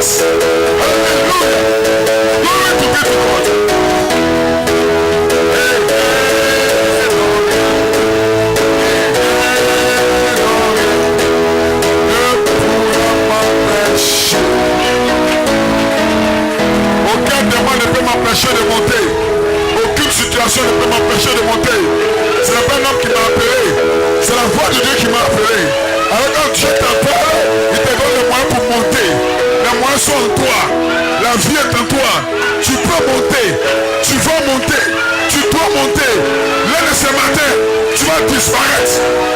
grâce. Alléluia. Glory to be to God. Aucun démon ne peut m'empêcher de monter. Aucune situation ne peut m'empêcher de monter. Ce n'est pas un homme qui m'a appelé. C'est la voix de Dieu qui m'a appelé. Alors quand Dieu t'appelle, il te donne les moyens pour monter. Les moyens sont en toi. La vie est en toi. Tu peux monter. Tu vas monter. Tu dois monter. L'un de ces matins, tu vas disparaître.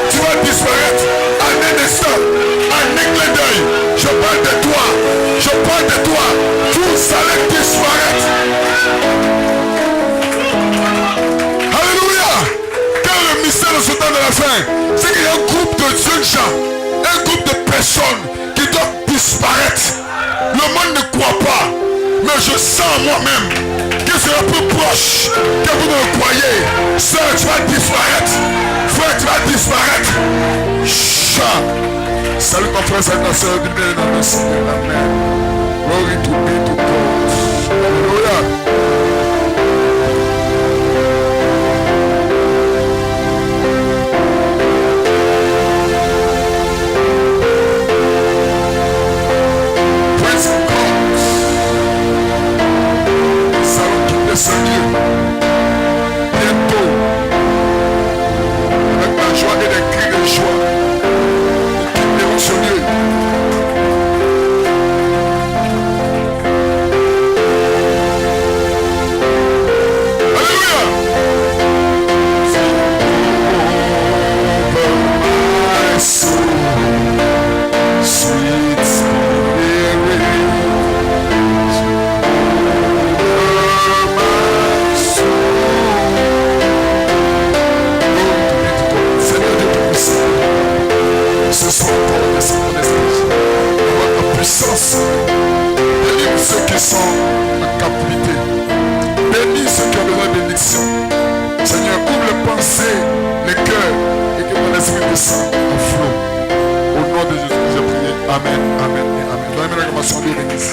Tu vas disparaître. En un instant, en un clin d'œil. Je parle de toi. Je parle de toi. Vous allez disparaître. Alléluia. Quel est le mystère de ce temps de la fin? C'est qu'il y a un groupe de jeunes gens, un groupe de personnes qui doivent disparaître. Le monde ne croit pas, mais je sens moi-même que c'est un peu proche que vous ne le croyez. Sœur, tu vas disparaître. Frère, tu vas disparaître. Chant. Salut ton frère, salut ta soeur, du bien dans le Seigneur. Amen. Glory to be to God. Alléluia. Seigneur, bientôt, avec la joie et les cris de joie, nous quitterons ce lieu. Alléluia. My soul, sweet spirit. Ce soir, ton esprit, dans ta puissance, délivre ceux qui sont en captivité. Bénis ceux qui ont besoin de bénédiction. Seigneur, ouvre les pensées, les cœurs, et que ton esprit descende en flot. Au nom de Jésus, j'ai prié. Amen, amen et amen. Donnez-moi une réclamation de l'église.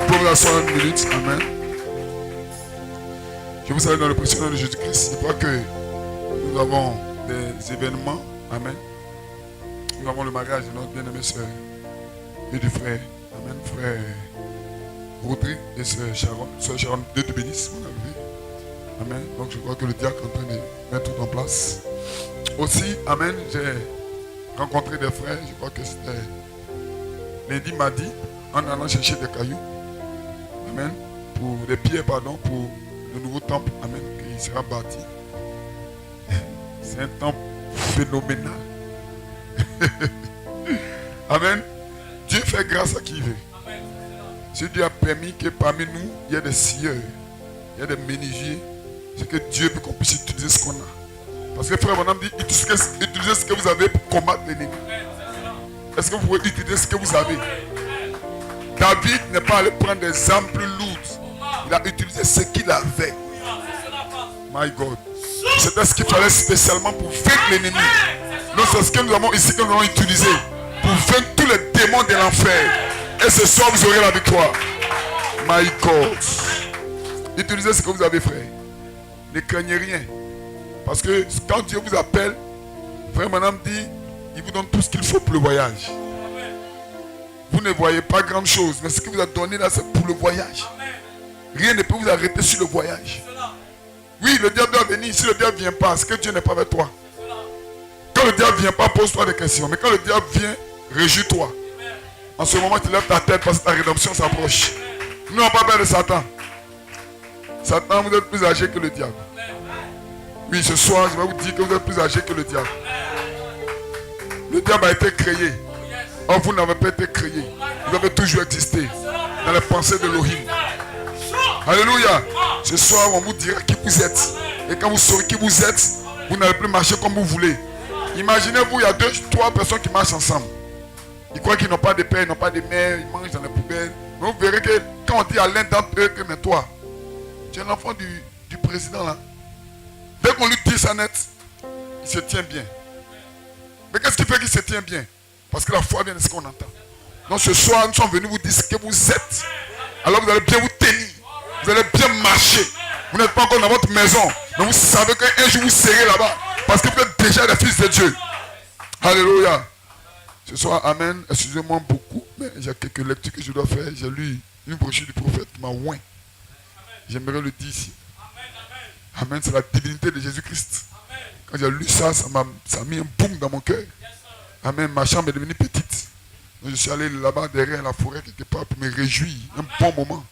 Pour vous asseoir une minute, amen. Je vous salue dans le précieux nom de Jésus-Christ. Je crois que nous avons des événements, amen. Nous avons le mariage de notre bien-aimée soeur et du frère. Amen, frère Rodrigue et soeur Sharon. Soeur Sharon, Dieu te bénisse, mon ami. Amen. Donc je crois que le diacre est en train de mettre tout en place. Aussi, amen, j'ai rencontré des frères, je crois que c'était lundi, mardi, en allant chercher des cailloux. Amen. Pour des pierres, pardon, pour le nouveau temple. Amen. Qui sera bâti. C'est un temple phénoménal. Amen. Dieu fait grâce à qui il veut. Si Dieu a permis que parmi nous, il y ait des scieurs, il y a des menuisiers, c'est que Dieu veut qu'on puisse utiliser ce qu'on a. Parce que frère Bonhomme dit, utilisez ce que vous avez pour combattre l'ennemi. Est-ce que vous pouvez utiliser ce que vous avez? David n'est pas allé prendre des armes plus lourdes. Il a utilisé ce qu'il avait. My God. C'était ce qu'il fallait spécialement pour vaincre l'ennemi. Donc c'est ce que nous avons ici, que nous allons utiliser pour vaincre tous les démons de l'enfer. Et ce soir, vous aurez la victoire. My God. Utilisez ce que vous avez, frère. Ne craignez rien. Parce que quand Dieu vous appelle, frère madame dit, il vous donne tout ce qu'il faut pour le voyage. Vous ne voyez pas grand chose, mais ce qu'il vous a donné là, c'est pour le voyage. Rien ne peut vous arrêter sur le voyage. Oui, le diable doit venir. Si le diable ne vient pas, est-ce que Dieu n'est pas avec toi? Quand le diable ne vient pas, pose-toi des questions. Mais quand le diable vient, réjouis-toi. En ce moment, tu lèves ta tête parce que ta rédemption s'approche. Nous n'avons pas peur de Satan. Satan, vous êtes plus âgé que le diable. Oui, ce soir, je vais vous dire que vous êtes plus âgé que le diable. Le diable a été créé. Or, vous n'avez pas été créé. Vous avez toujours existé dans les pensées de l'Ohim. Alléluia. Ce soir, on vous dira qui vous êtes. Et quand vous saurez qui vous êtes, vous n'allez plus marcher comme vous voulez. Imaginez-vous, il y a 2, 3 personnes qui marchent ensemble. Ils croient qu'ils n'ont pas de père, ils n'ont pas de mère, ils mangent dans les poubelles. Mais vous verrez que quand on dit à l'un d'entre eux que mais toi, tu es l'enfant du président là. Dès qu'on lui dit ça net, il se tient bien. Mais qu'est-ce qui fait qu'il se tient bien? Parce que la foi vient de ce qu'on entend. Donc ce soir, nous sommes venus vous dire ce que vous êtes. Alors vous allez bien vous tenir. Vous allez bien marcher. Vous n'êtes pas encore dans votre maison. Mais vous savez qu'un jour vous serez là-bas. Parce que vous êtes déjà des fils de Dieu. Alléluia. Ce soir, amen. Excusez-moi beaucoup. Mais il y a quelques lectures que je dois faire. J'ai lu une brochure du prophète qui m'a oint. J'aimerais le dire ici. Amen. C'est la divinité de Jésus-Christ. Quand j'ai lu ça, ça a mis un boum dans mon cœur. Amen. Ma chambre est devenue petite. Donc je suis allé là-bas derrière la forêt quelque part pour me réjouir. Un bon moment.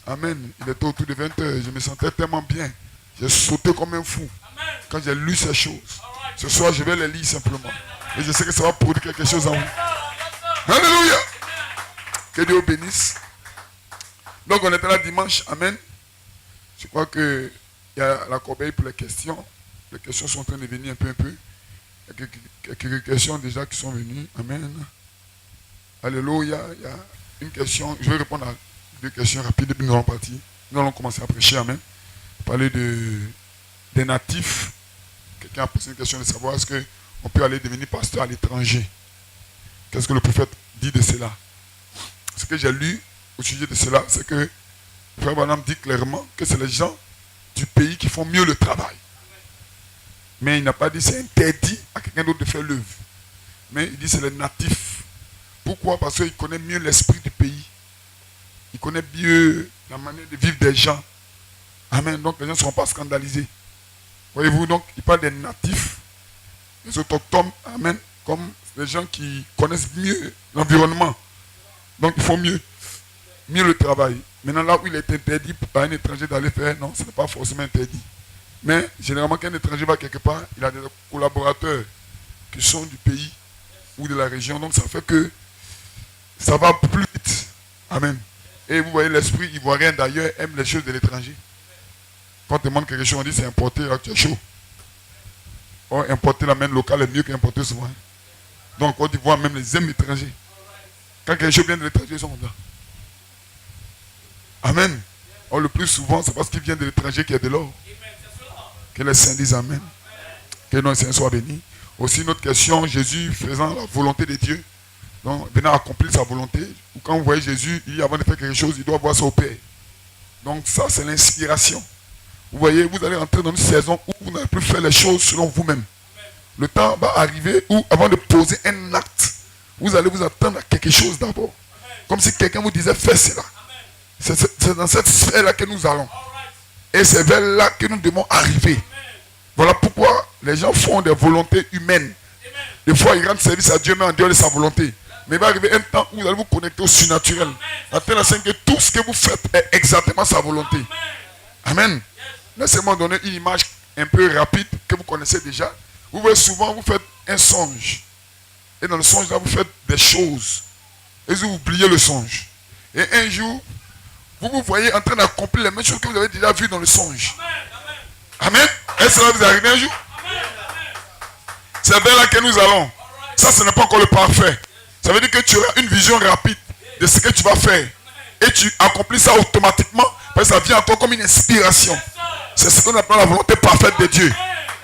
Amen. Il était autour de 20 h. Je me sentais tellement bien. J'ai sauté comme un fou quand j'ai lu ces choses. Ce soir, je vais les lire simplement. Et je sais que ça va produire quelque chose en vous. Alléluia. Que Dieu vous bénisse. Donc on était là dimanche. Amen. Je crois qu'il y a la corbeille pour les questions. Les questions sont en train de venir un peu. Il y a quelques questions déjà qui sont venues. Amen. Alléluia. Il y a une question. Je vais répondre à 2 questions rapides et puis nous allons partir. Nous allons commencer à prêcher. Amen. Parler des natifs. Quelqu'un a posé une question de savoir est-ce qu'on peut aller devenir pasteur à l'étranger. Qu'est-ce que le prophète dit de cela? Ce que j'ai lu au sujet de cela, c'est que le frère Branham dit clairement que c'est les gens du pays qui font mieux le travail. Mais il n'a pas dit c'est interdit à quelqu'un d'autre de faire l'œuvre. Mais il dit c'est les natifs. Pourquoi? Parce qu'il connaît mieux l'esprit du pays. Il connaît mieux la manière de vivre des gens. Amen. Donc les gens ne seront pas scandalisés. Voyez-vous, donc il parle des natifs, des autochtones, amen, comme les gens qui connaissent mieux l'environnement. Donc ils font mieux le travail. Maintenant là où il est interdit à un étranger d'aller faire, non, ce n'est pas forcément interdit. Mais généralement quand un étranger va quelque part, il a des collaborateurs qui sont du pays ou de la région. Donc ça fait que ça va plus vite. Amen. Et vous voyez, l'esprit ivoirien d'ailleurs aime les choses de l'étranger. Quand on te demande quelque chose, on dit c'est importé, là tu es chaud. Or, importer la main locale est mieux qu'importer souvent. Donc, Côte d'Ivoire, même les aiment étrangers. Quand quelque chose vient de l'étranger, ils sont comme ça. Amen. Or, le plus souvent, c'est parce qu'il vient de l'étranger qu'il y a de l'or. Que les saints disent Amen. Que nos saints soient bénis. Aussi, une autre question, Jésus faisant la volonté de Dieu. Donc, venant accomplir sa volonté. Ou quand vous voyez Jésus, avant de faire quelque chose, il doit voir son Père. Donc, ça, c'est l'inspiration. Vous voyez, vous allez entrer dans une saison où vous n'allez plus faire les choses selon vous-même. Le temps va arriver où, avant de poser un acte, vous allez vous attendre à quelque chose d'abord. Comme si quelqu'un vous disait, fais cela. C'est dans cette sphère-là que nous allons. Et c'est vers là que nous devons arriver. Voilà pourquoi les gens font des volontés humaines. Des fois, ils rendent service à Dieu, mais en dehors de sa volonté. Mais il va arriver un temps où vous allez vous connecter au surnaturel. À tel point que tout ce que vous faites est exactement sa volonté. Amen. Laissez-moi donner une image un peu rapide que vous connaissez déjà. Vous voyez, souvent, vous faites un songe. Et dans le songe, là, vous faites des choses. Et vous oubliez le songe. Et un jour, vous vous voyez en train d'accomplir les mêmes choses que vous avez déjà vues dans le songe. Amen. Et cela vous arrive un jour. C'est vers là que nous allons. Ça, ce n'est pas encore le parfait. Ça veut dire que tu auras une vision rapide de ce que tu vas faire. Et tu accomplis ça automatiquement. Parce que ça vient à toi comme une inspiration. C'est ce qu'on appelle la volonté parfaite de Dieu.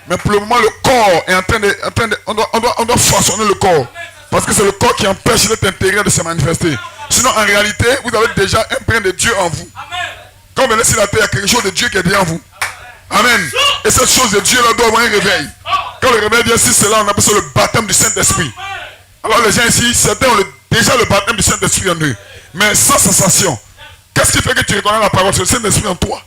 Mais pour le moment, le corps est en train de on doit façonner le corps. Parce que c'est le corps qui empêche l'être intérieur de se manifester. Sinon, en réalité, vous avez déjà un brin de Dieu en vous. Quand vous venez sur la terre, il y a quelque chose de Dieu qui est déjà en vous. Amen. Et cette chose de Dieu là doit avoir un réveil. Quand le réveil vient ici, c'est là on appelle ça le baptême du Saint-Esprit. Alors les gens ici, certains ont déjà le baptême du Saint-Esprit en eux. Mais sans sensation. Qu'est-ce qui fait que tu reconnais la parole? C'est le Saint-Esprit en toi.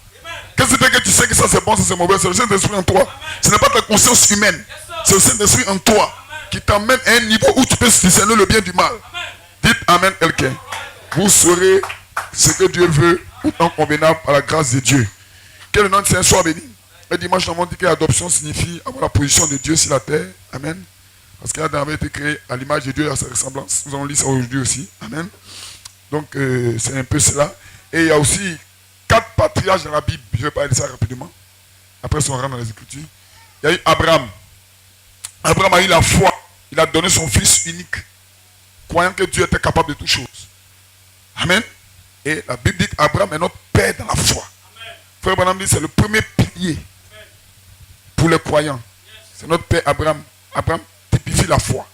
Qu'est-ce qui fait que tu sais que ça c'est bon, ça c'est mauvais? C'est le Saint-Esprit en toi. Ce n'est pas ta conscience humaine. C'est le Saint-Esprit en toi qui t'emmène à un niveau où tu peux discerner le bien du mal. Dites Amen quelqu'un. Vous saurez ce que Dieu veut au temps convenable par la grâce de Dieu. Que le nom de Saint soit béni. Le dimanche, nous avons dit que l'adoption signifie avoir la position de Dieu sur la terre. Amen. Parce qu'Adam avait été créé à l'image de Dieu et à sa ressemblance. Nous allons lire ça aujourd'hui aussi. Amen. Donc c'est un peu cela. Et il y a aussi 4 patriarches dans la Bible. Je vais parler de ça rapidement. Après, si on rentre dans les Écritures. Il y a eu Abraham. Abraham a eu la foi. Il a donné son fils unique, croyant que Dieu était capable de toutes choses. Amen. Et la Bible dit qu'Abraham est notre père dans la foi. Frère Branham dit que c'est le premier pilier pour les croyants. C'est notre père Abraham. Abraham typifie la foi.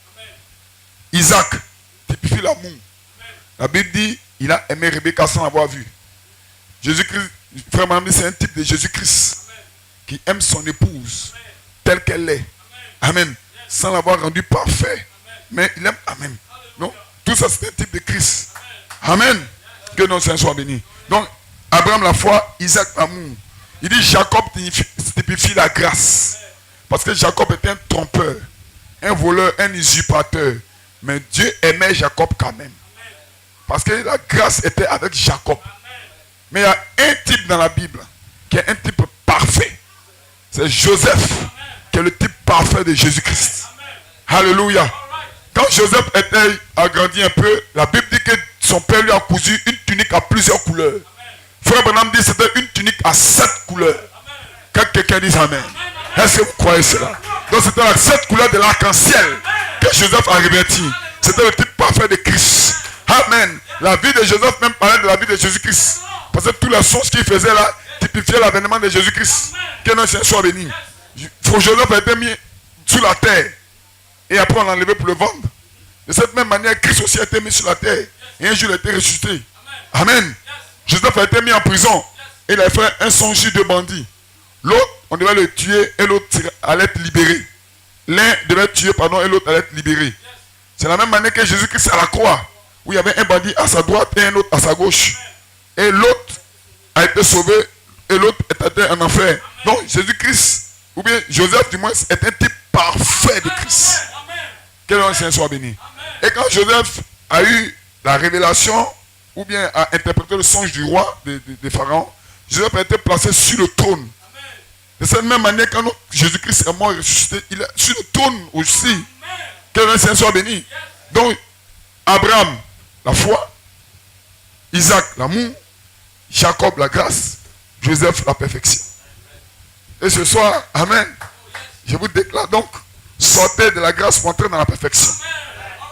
Isaac typifie l'amour. La Bible dit, il a aimé Rebecca sans l'avoir vue. Jésus-Christ, frère Madame, c'est un type de Jésus-Christ qui aime son épouse telle qu'elle est. Amen. Sans l'avoir rendu parfait. Mais il aime. Amen. Donc, tout ça, c'est un type de Christ. Amen. Que notre Seigneur soit béni. Donc, Abraham la foi, Isaac l'amour. Il dit Jacob typifie la grâce. Parce que Jacob était un trompeur, un voleur, un usurpateur. Mais Dieu aimait Jacob quand même. Parce que la grâce était avec Jacob. Mais il y a un type dans la Bible qui est un type parfait. C'est Joseph qui est le type parfait de Jésus-Christ. Alléluia. Quand Joseph était agrandi un peu, la Bible dit que son père lui a cousu une tunique à plusieurs couleurs. Frère Branham dit que c'était une tunique à 7 couleurs. Quand quelqu'un dit Amen. Est-ce que vous croyez cela? Donc c'était la 7 couleurs de l'arc-en-ciel que Joseph a revêti. C'était le type parfait de Christ. Amen. La vie de Joseph même parlait de la vie de Jésus-Christ. Parce que tous les songes qu'il faisait là typifiaient l'avènement de Jésus-Christ. Que notre Seigneur soit béni. Joseph a été mis sur la terre. Et après on l'a enlevé pour le vendre. De cette même manière, Christ aussi a été mis sur la terre. Et un jour il a été ressuscité. Amen. Joseph a été mis en prison. Et il a fait un songe de bandits. L'autre, on devait le tuer et l'autre allait être libéré. L'un devait tuer, et l'autre allait être libéré. C'est la même manière que Jésus-Christ à la croix. Où il y avait un bandit à sa droite et un autre à sa gauche. Et l'autre a été sauvé et l'autre était en enfer. Donc Jésus-Christ, ou bien Joseph du moins, est un type parfait de Christ. Que le Seigneur soit béni. Et quand Joseph a eu la révélation, ou bien a interprété le songe du roi de Pharaon, Joseph a été placé sur le trône. De cette même manière, quand Jésus-Christ est mort et ressuscité, il est sur le trône aussi. Que le Seigneur soit béni. Donc, Abraham, la foi, Isaac, l'amour, Jacob, la grâce, Joseph, la perfection. Et ce soir, Amen, je vous déclare donc, sortez de la grâce pour entrer dans la perfection.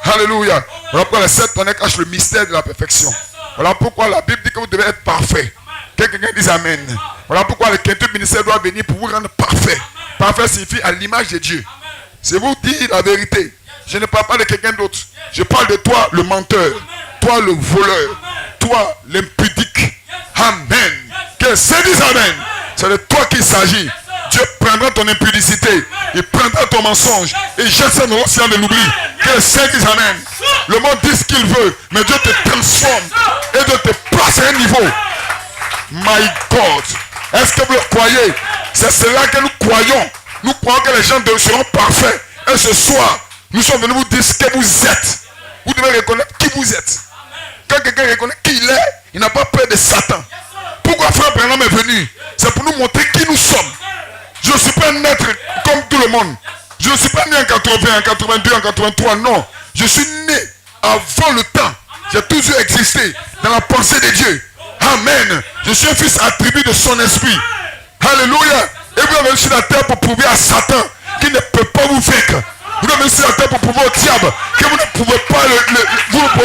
Alléluia. Voilà pourquoi les 7 tonnerres cachent le mystère de la perfection. Voilà pourquoi la Bible dit que vous devez être parfait. Que quelqu'un dise Amen. Voilà pourquoi le quintuple ministère doit venir pour vous rendre parfait. Parfait signifie à l'image de Dieu. C'est vous dire la vérité. Je ne parle pas de quelqu'un d'autre. Je parle de toi, le menteur. Toi, le voleur. Toi, l'impudique. Amen. Que c'est dit Amen. C'est de toi qu'il s'agit. Dieu prendra ton impudicité. Il prendra ton mensonge. Et jette ça dans l'océan de l'oubli. Que c'est dit Amen. Le monde dit ce qu'il veut. Mais Dieu te transforme. Et Dieu te place à un niveau. My God. Est-ce que vous le croyez? C'est cela que nous croyons. Nous croyons que les gens seront parfaits. Et ce soir, nous sommes venus vous dire ce que vous êtes. Vous devez reconnaître qui vous êtes. Quand quelqu'un reconnaît qui il est, il n'a pas peur de Satan. Pourquoi frère Branham est venu? C'est pour nous montrer qui nous sommes. Je ne suis pas un être comme tout le monde. Je ne suis pas né en 80, en 82, en 83. Non. Je suis né avant le temps. J'ai toujours existé dans la pensée de Dieu. Amen. Je suis un fils attribué de son esprit. Alléluia. Et vous avez sur la terre pour prouver à Satan qu'il ne peut pas vous vaincre. Vous avez sur la terre pour prouver au diable que vous ne pouvez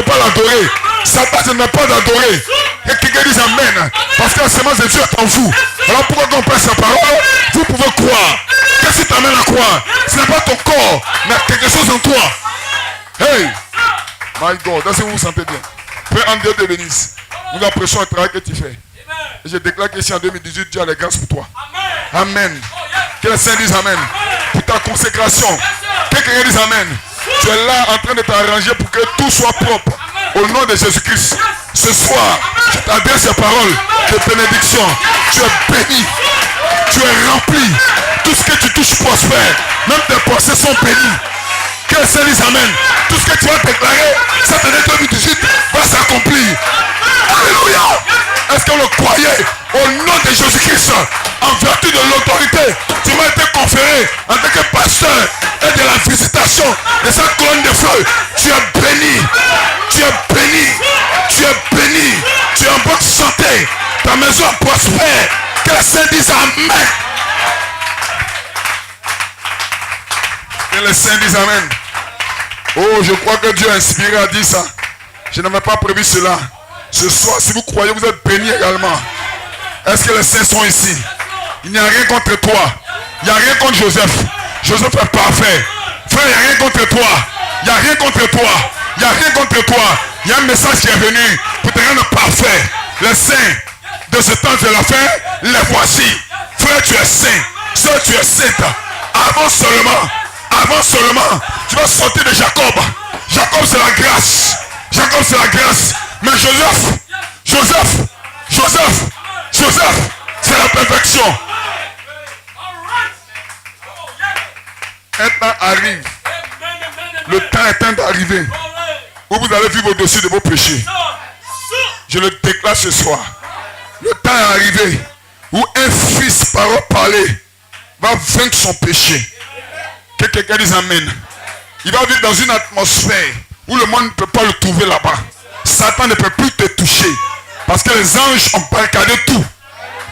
pas l'adorer. Satan ne peut pas l'adorer. Et quelqu'un dise Amen. Parce que la semence de Dieu est en vous. Alors pourquoi quand on prête sa parole, vous pouvez croire. Qu'est-ce qui t'amène à croire? Ce n'est pas ton corps, mais quelque chose en toi. Hey, my God, est-ce que vous vous sentez bien? Père en Dieu te bénisse. Nous apprécions le travail que tu fais. Et je déclare qu'ici en 2018, Dieu a les grâces pour toi. Amen. Que les saints disent Amen. Pour ta consécration. Que quelqu'un dise Amen. Tu es là en train de t'arranger pour que tout soit propre. Au nom de Jésus-Christ. Ce soir, je t'adresse ces paroles de bénédiction. Tu es béni. Tu es rempli. Tout ce que tu touches prospère. Même tes pensées sont bénies. Que les saints disent Amen. Tout ce que tu vas déclarer, cette année 2018 va s'accomplir. Alléluia. Est-ce que vous le croyez? Au nom de Jésus-Christ, en vertu de l'autorité, tu m'as été conféré en tant que pasteur et de la visitation de cette colonne de feu. Tu es béni. Tu es béni. Tu es béni. Tu es en bonne santé. Ta maison prospère. Que les saints disent Amen. Que les saints disent Amen. Oh, je crois que Dieu a inspiré à dire ça. Je n'avais pas prévu cela. Ce soir, si vous croyez, vous êtes bénis également. Est-ce que les saints sont ici? Il n'y a rien contre toi. Il n'y a rien contre Joseph. Joseph est parfait. Frère, il n'y a rien contre toi. Il n'y a rien contre toi. Il n'y a rien contre toi. Il y a un message qui est venu pour te rendre parfait. Les saints de ce temps de la fin, les voici. Frère, tu es saint. Sœur, tu es sainte. Avance seulement, tu vas sortir de Jacob. Jacob, c'est la grâce. Jacob, c'est la grâce. Mais Joseph, c'est la perfection. Un temps arrive. Le temps est temps d'arriver où vous allez vivre au-dessus de vos péchés. Je le déclare ce soir. Le temps est arrivé où un fils parole parler va vaincre son péché. Que quelqu'un dise amen. Il va vivre dans une atmosphère où le monde ne peut pas le trouver là-bas. Satan ne peut plus te toucher. Parce que les anges ont barricadé tout.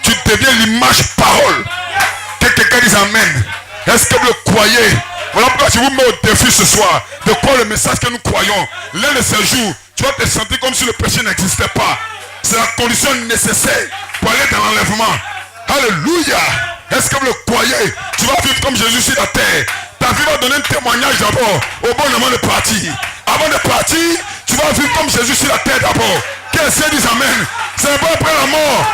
Tu deviens l'image parole. Que quelqu'un dise amen. Est-ce que vous le croyez? Voilà pourquoi je vous mets au défi ce soir de croire le message que nous croyons. L'un de ces jours, tu vas te sentir comme si le péché n'existait pas. C'est la condition nécessaire pour aller dans l'enlèvement. Alléluia. Est-ce que vous le croyez? Tu vas vivre comme Jésus sur la terre. Ta vie va donner un témoignage d'abord au bon moment de partir. Avant de partir, tu vas vivre comme Jésus sur la terre d'abord. Quelqu'un dit amen. C'est pas après la mort.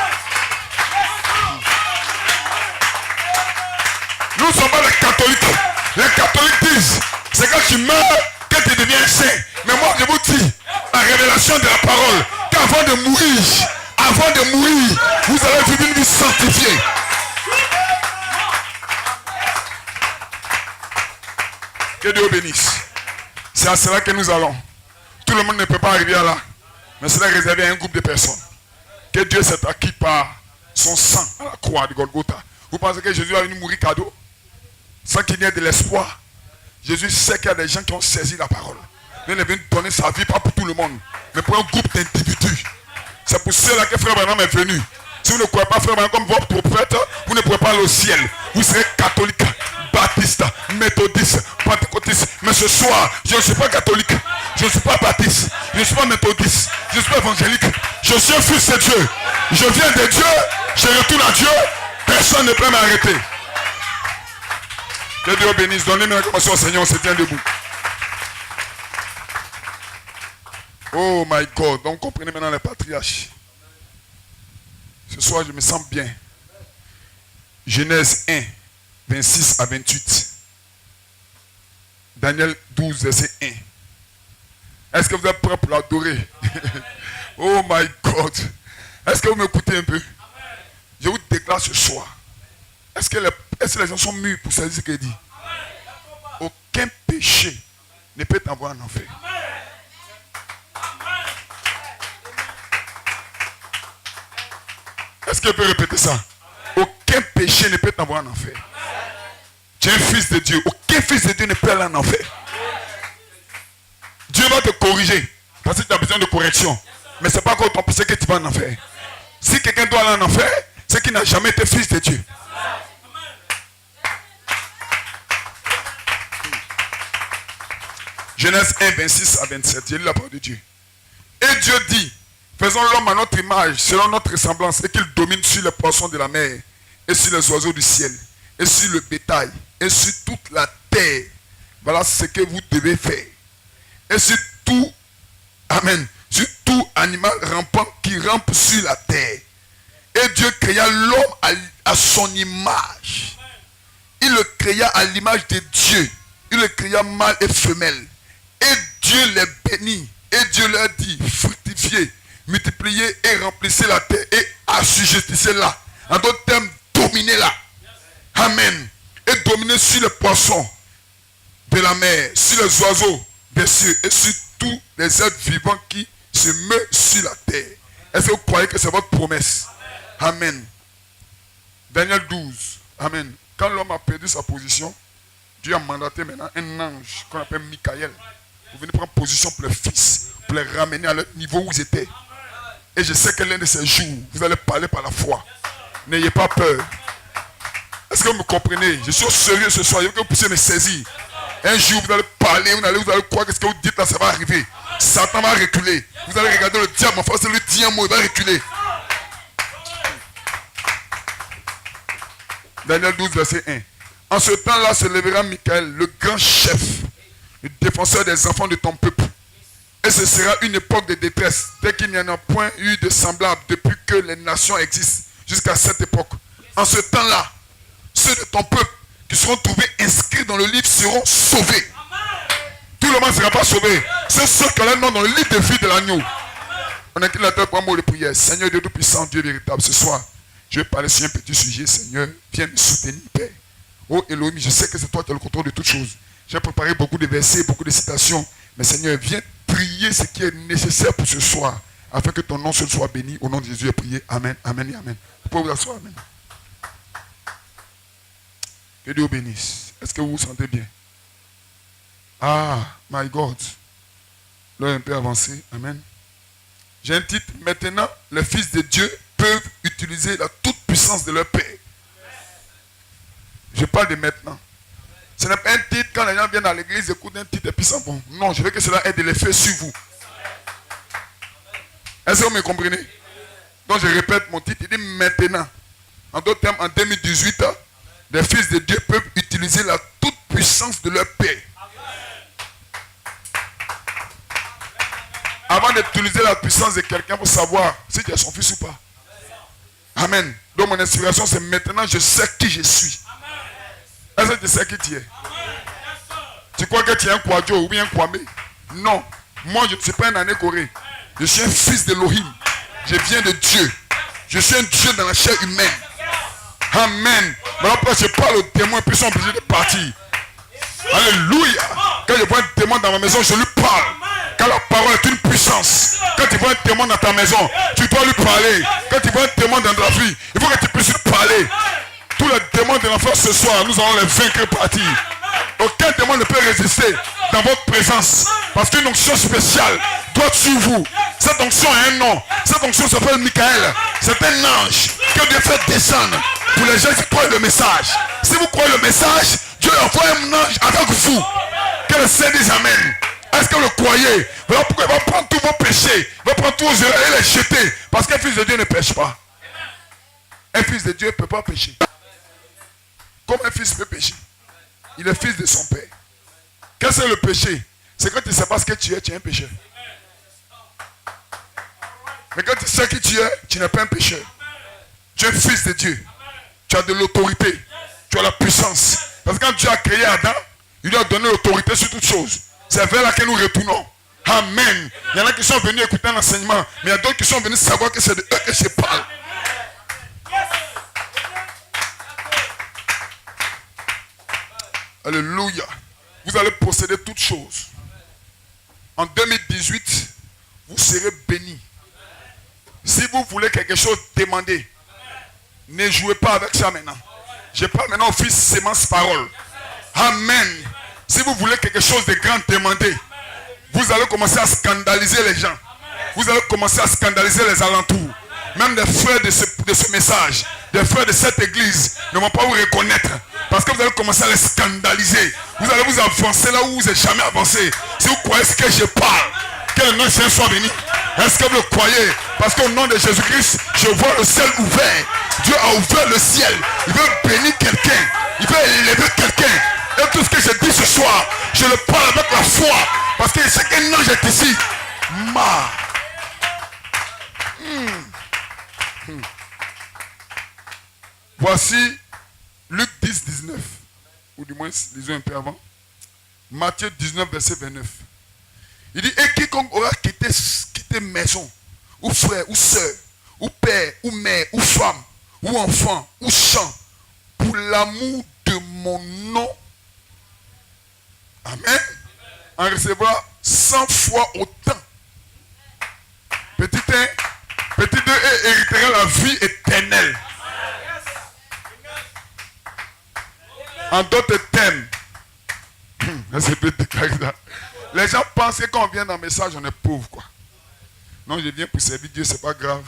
Nous ne sommes pas les catholiques. Les catholiques disent, c'est quand tu meurs que tu deviens saint. Mais moi je vous dis, la révélation de la parole, qu'avant de mourir, vous allez vivre une vie sanctifiée. Que Dieu bénisse. C'est à cela que nous allons. Tout le monde ne peut pas arriver à là. Mais cela est réservé à un groupe de personnes. Que Dieu s'est acquis par son sang à la croix de Golgotha. Vous pensez que Jésus a venu mourir cadeau? Sans qu'il n'y ait de l'espoir. Jésus sait qu'il y a des gens qui ont saisi la parole. Il est venu donner sa vie, pas pour tout le monde, mais pour un groupe d'individus. C'est pour cela que Frère Branham est venu. Si vous ne croyez pas Frère Branham comme votre prophète, vous ne pourrez pas aller au ciel. Vous serez catholique, baptiste, méthodiste, pentecôtiste. Mais ce soir, je ne suis pas catholique, je ne suis pas baptiste, je ne suis pas méthodiste, je ne suis pas évangélique. Je suis un fils de Dieu. Je viens de Dieu, je retourne à Dieu. Personne ne peut m'arrêter. Que Dieu bénisse. Donnez-moi la commençation au Seigneur, on se tient debout. Oh my God. Donc comprenez maintenant les patriarches. Ce soir, je me sens bien. Genèse 1, 26 à 28. Daniel 12, verset 1. Est-ce que vous êtes prêts pour l'adorer? Oh my God. Est-ce que vous m'écoutez un peu? Je vous déclare ce soir. Est-ce que les gens sont mûrs pour saisir ce qu'il dit? Aucun péché ne peut t'envoyer en enfer. Est-ce que je peux répéter ça? Aucun péché ne peut t'envoyer en enfer. Tu es un fils de Dieu. Aucun fils de Dieu ne peut aller en enfer. Dieu va te corriger parce que tu as besoin de correction. Mais ce n'est pas encore ton péché que tu vas en enfer. Si quelqu'un doit aller en enfer, c'est qu'il n'a jamais été fils de Dieu. Genèse 1, 26 à 27. J'ai lu la parole de Dieu. Et Dieu dit, faisons l'homme à notre image, selon notre ressemblance, et qu'il domine sur les poissons de la mer, et sur les oiseaux du ciel, et sur le bétail, et sur toute la terre. Voilà ce que vous devez faire. Et sur tout, amen, sur tout animal rampant qui rampe sur la terre. Et Dieu créa l'homme à son image. Il le créa à l'image de Dieu. Il le créa mâle et femelle. Et Dieu les bénit. Et Dieu leur dit, fructifiez, multipliez et remplissez la terre et assujettissez-la. En d'autres termes, dominez-la. Amen. Et dominez sur les poissons de la mer, sur les oiseaux des cieux et sur tous les êtres vivants qui se meuvent sur la terre. Est-ce que vous croyez que c'est votre promesse? Amen. Daniel 12. Amen. Quand l'homme a perdu sa position, Dieu a mandaté maintenant un ange qu'on appelle Michael pour venir prendre position pour les fils, pour les ramener à leur niveau où ils étaient. Et je sais que l'un de ces jours, vous allez parler par la foi. N'ayez pas peur. Est-ce que vous me comprenez? Je suis sérieux ce soir. Il faut que vous puissiez me saisir. Un jour, vous allez parler, vous allez croire que ce que vous dites là, ça va arriver. Satan va reculer. Vous allez regarder le diable, enfin, c'est le diable, il va reculer. Daniel 12, verset 1. En ce temps-là se lèvera Michael, le grand chef, le défenseur des enfants de ton peuple. Et ce sera une époque de détresse, dès qu'il n'y en a point eu de semblable depuis que les nations existent, jusqu'à cette époque. En ce temps-là, ceux de ton peuple qui seront trouvés inscrits dans le livre seront sauvés. Tout le monde ne sera pas sauvé. C'est ceux qui ont leur nom dans le livre de vie de l'agneau. On incline la tête pour un mot de prière. Seigneur Dieu Tout-Puissant, Dieu véritable, ce soir, je vais parler sur un petit sujet, Seigneur. Viens me soutenir, Père. Oh Elohim, je sais que c'est toi qui as le contrôle de toutes choses. J'ai préparé beaucoup de versets, beaucoup de citations. Mais Seigneur, viens prier ce qui est nécessaire pour ce soir, afin que ton nom seul soit béni. Au nom de Jésus, prié. Amen, amen et amen. Vous pouvez vous asseoir, amen. Que Dieu vous bénisse. Est-ce que vous vous sentez bien? Ah, my God. L'heure est un peu avancée. Amen. J'ai un titre. Maintenant, les fils de Dieu peuvent utiliser la toute puissance de leur Père. Je parle de maintenant. Ce n'est pas un titre quand les gens viennent à l'église, écoutent un titre et puis s'en vont. Non, je veux que cela ait de l'effet sur vous. Est-ce que vous me comprenez? Donc je répète mon titre. Il dit maintenant. En d'autres termes, en 2018, les fils de Dieu peuvent utiliser la toute puissance de leur Père. Avant d'utiliser la puissance de quelqu'un pour savoir si tu es son fils ou pas. Amen. Donc mon inspiration c'est maintenant je sais qui je suis. Est-ce que tu sais qui tu es? Tu crois que tu es un Kwadjo ou bien un Kwame? Non. Moi je ne suis pas un Anékoré. Je suis un fils d'Elohim. Je viens de Dieu. Je suis un Dieu dans la chair humaine. Amen. Mais après je parle aux témoins puis ils sont obligés de partir. Alléluia. Quand je vois un témoin dans ma maison, je lui parle. Car la parole est une puissance. Quand tu vois un témoin dans ta maison, tu dois lui parler. Quand tu vois un témoin dans ta vie, il faut que tu puisses lui parler. Tous les démons de l'enfer ce soir, nous allons les vaincre partir. Aucun démon ne peut résister dans votre présence. Parce qu'une onction spéciale doit sur vous. Cette onction a un nom. Cette onction s'appelle Michael. C'est un ange que Dieu fait descendre pour les gens qui croient le message. Si vous croyez le message, Dieu envoie un ange avec vous. Que le Seigneur dise Amen. Est-ce que vous le croyez? Voilà pourquoi il va prendre tous vos péchés. Il va prendre tous vos erreurs et les jeter. Parce qu'un fils de Dieu ne pêche pas. Un fils de Dieu ne peut pas pécher. Comme un fils peut pécher. Il est fils de son père. Qu'est-ce que c'est le péché? C'est quand tu ne sais pas ce que tu es un pécheur. Mais quand tu sais qui tu es, tu n'es pas un pécheur. Tu es fils de Dieu. Tu as de l'autorité. Tu as la puissance. Parce que quand Dieu a créé Adam, il lui a donné l'autorité sur toutes choses. C'est vers laquelle nous retournons. Amen. Il y en a qui sont venus écouter un enseignement, mais il y a d'autres qui sont venus savoir que c'est de eux que je parle. Alléluia. Vous allez posséder toutes choses. En 2018, vous serez bénis. Si vous voulez quelque chose, demandez. Ne jouez pas avec ça maintenant. Je parle maintenant au fils sémence parole. Amen. Si vous voulez quelque chose de grand, demandez. Vous allez commencer à scandaliser les gens. Vous allez commencer à scandaliser les alentours. Même les frères de ce message, les frères de cette église ne vont pas vous reconnaître. Parce que vous allez commencer à les scandaliser. Vous allez vous avancer là où vous n'êtes jamais avancé. Si vous croyez ce que je parle, que le nom de Jésus soit béni. Est-ce que vous le croyez? Parce qu'au nom de Jésus-Christ, je vois le ciel ouvert. Dieu a ouvert le ciel. Il veut bénir quelqu'un. Il veut élever quelqu'un. Et tout ce que je dis ce soir, je le parle avec la foi. Parce que c'est qu'un ange est ici. Voici Luc 10, 19. Ou du moins, lisons un peu avant. Matthieu 19, verset 29. Il dit, et quiconque aura quitté maison, ou frère, ou soeur, ou père, ou mère, ou femme, ou enfant, ou champ, pour l'amour de mon nom, amen, en recevra 100 fois autant. Petit 1, petit 2, et héritera la vie éternelle. En d'autres termes, les gens pensent que quand on vient dans le message, on est pauvre, quoi. Non, je viens pour servir Dieu, c'est pas grave.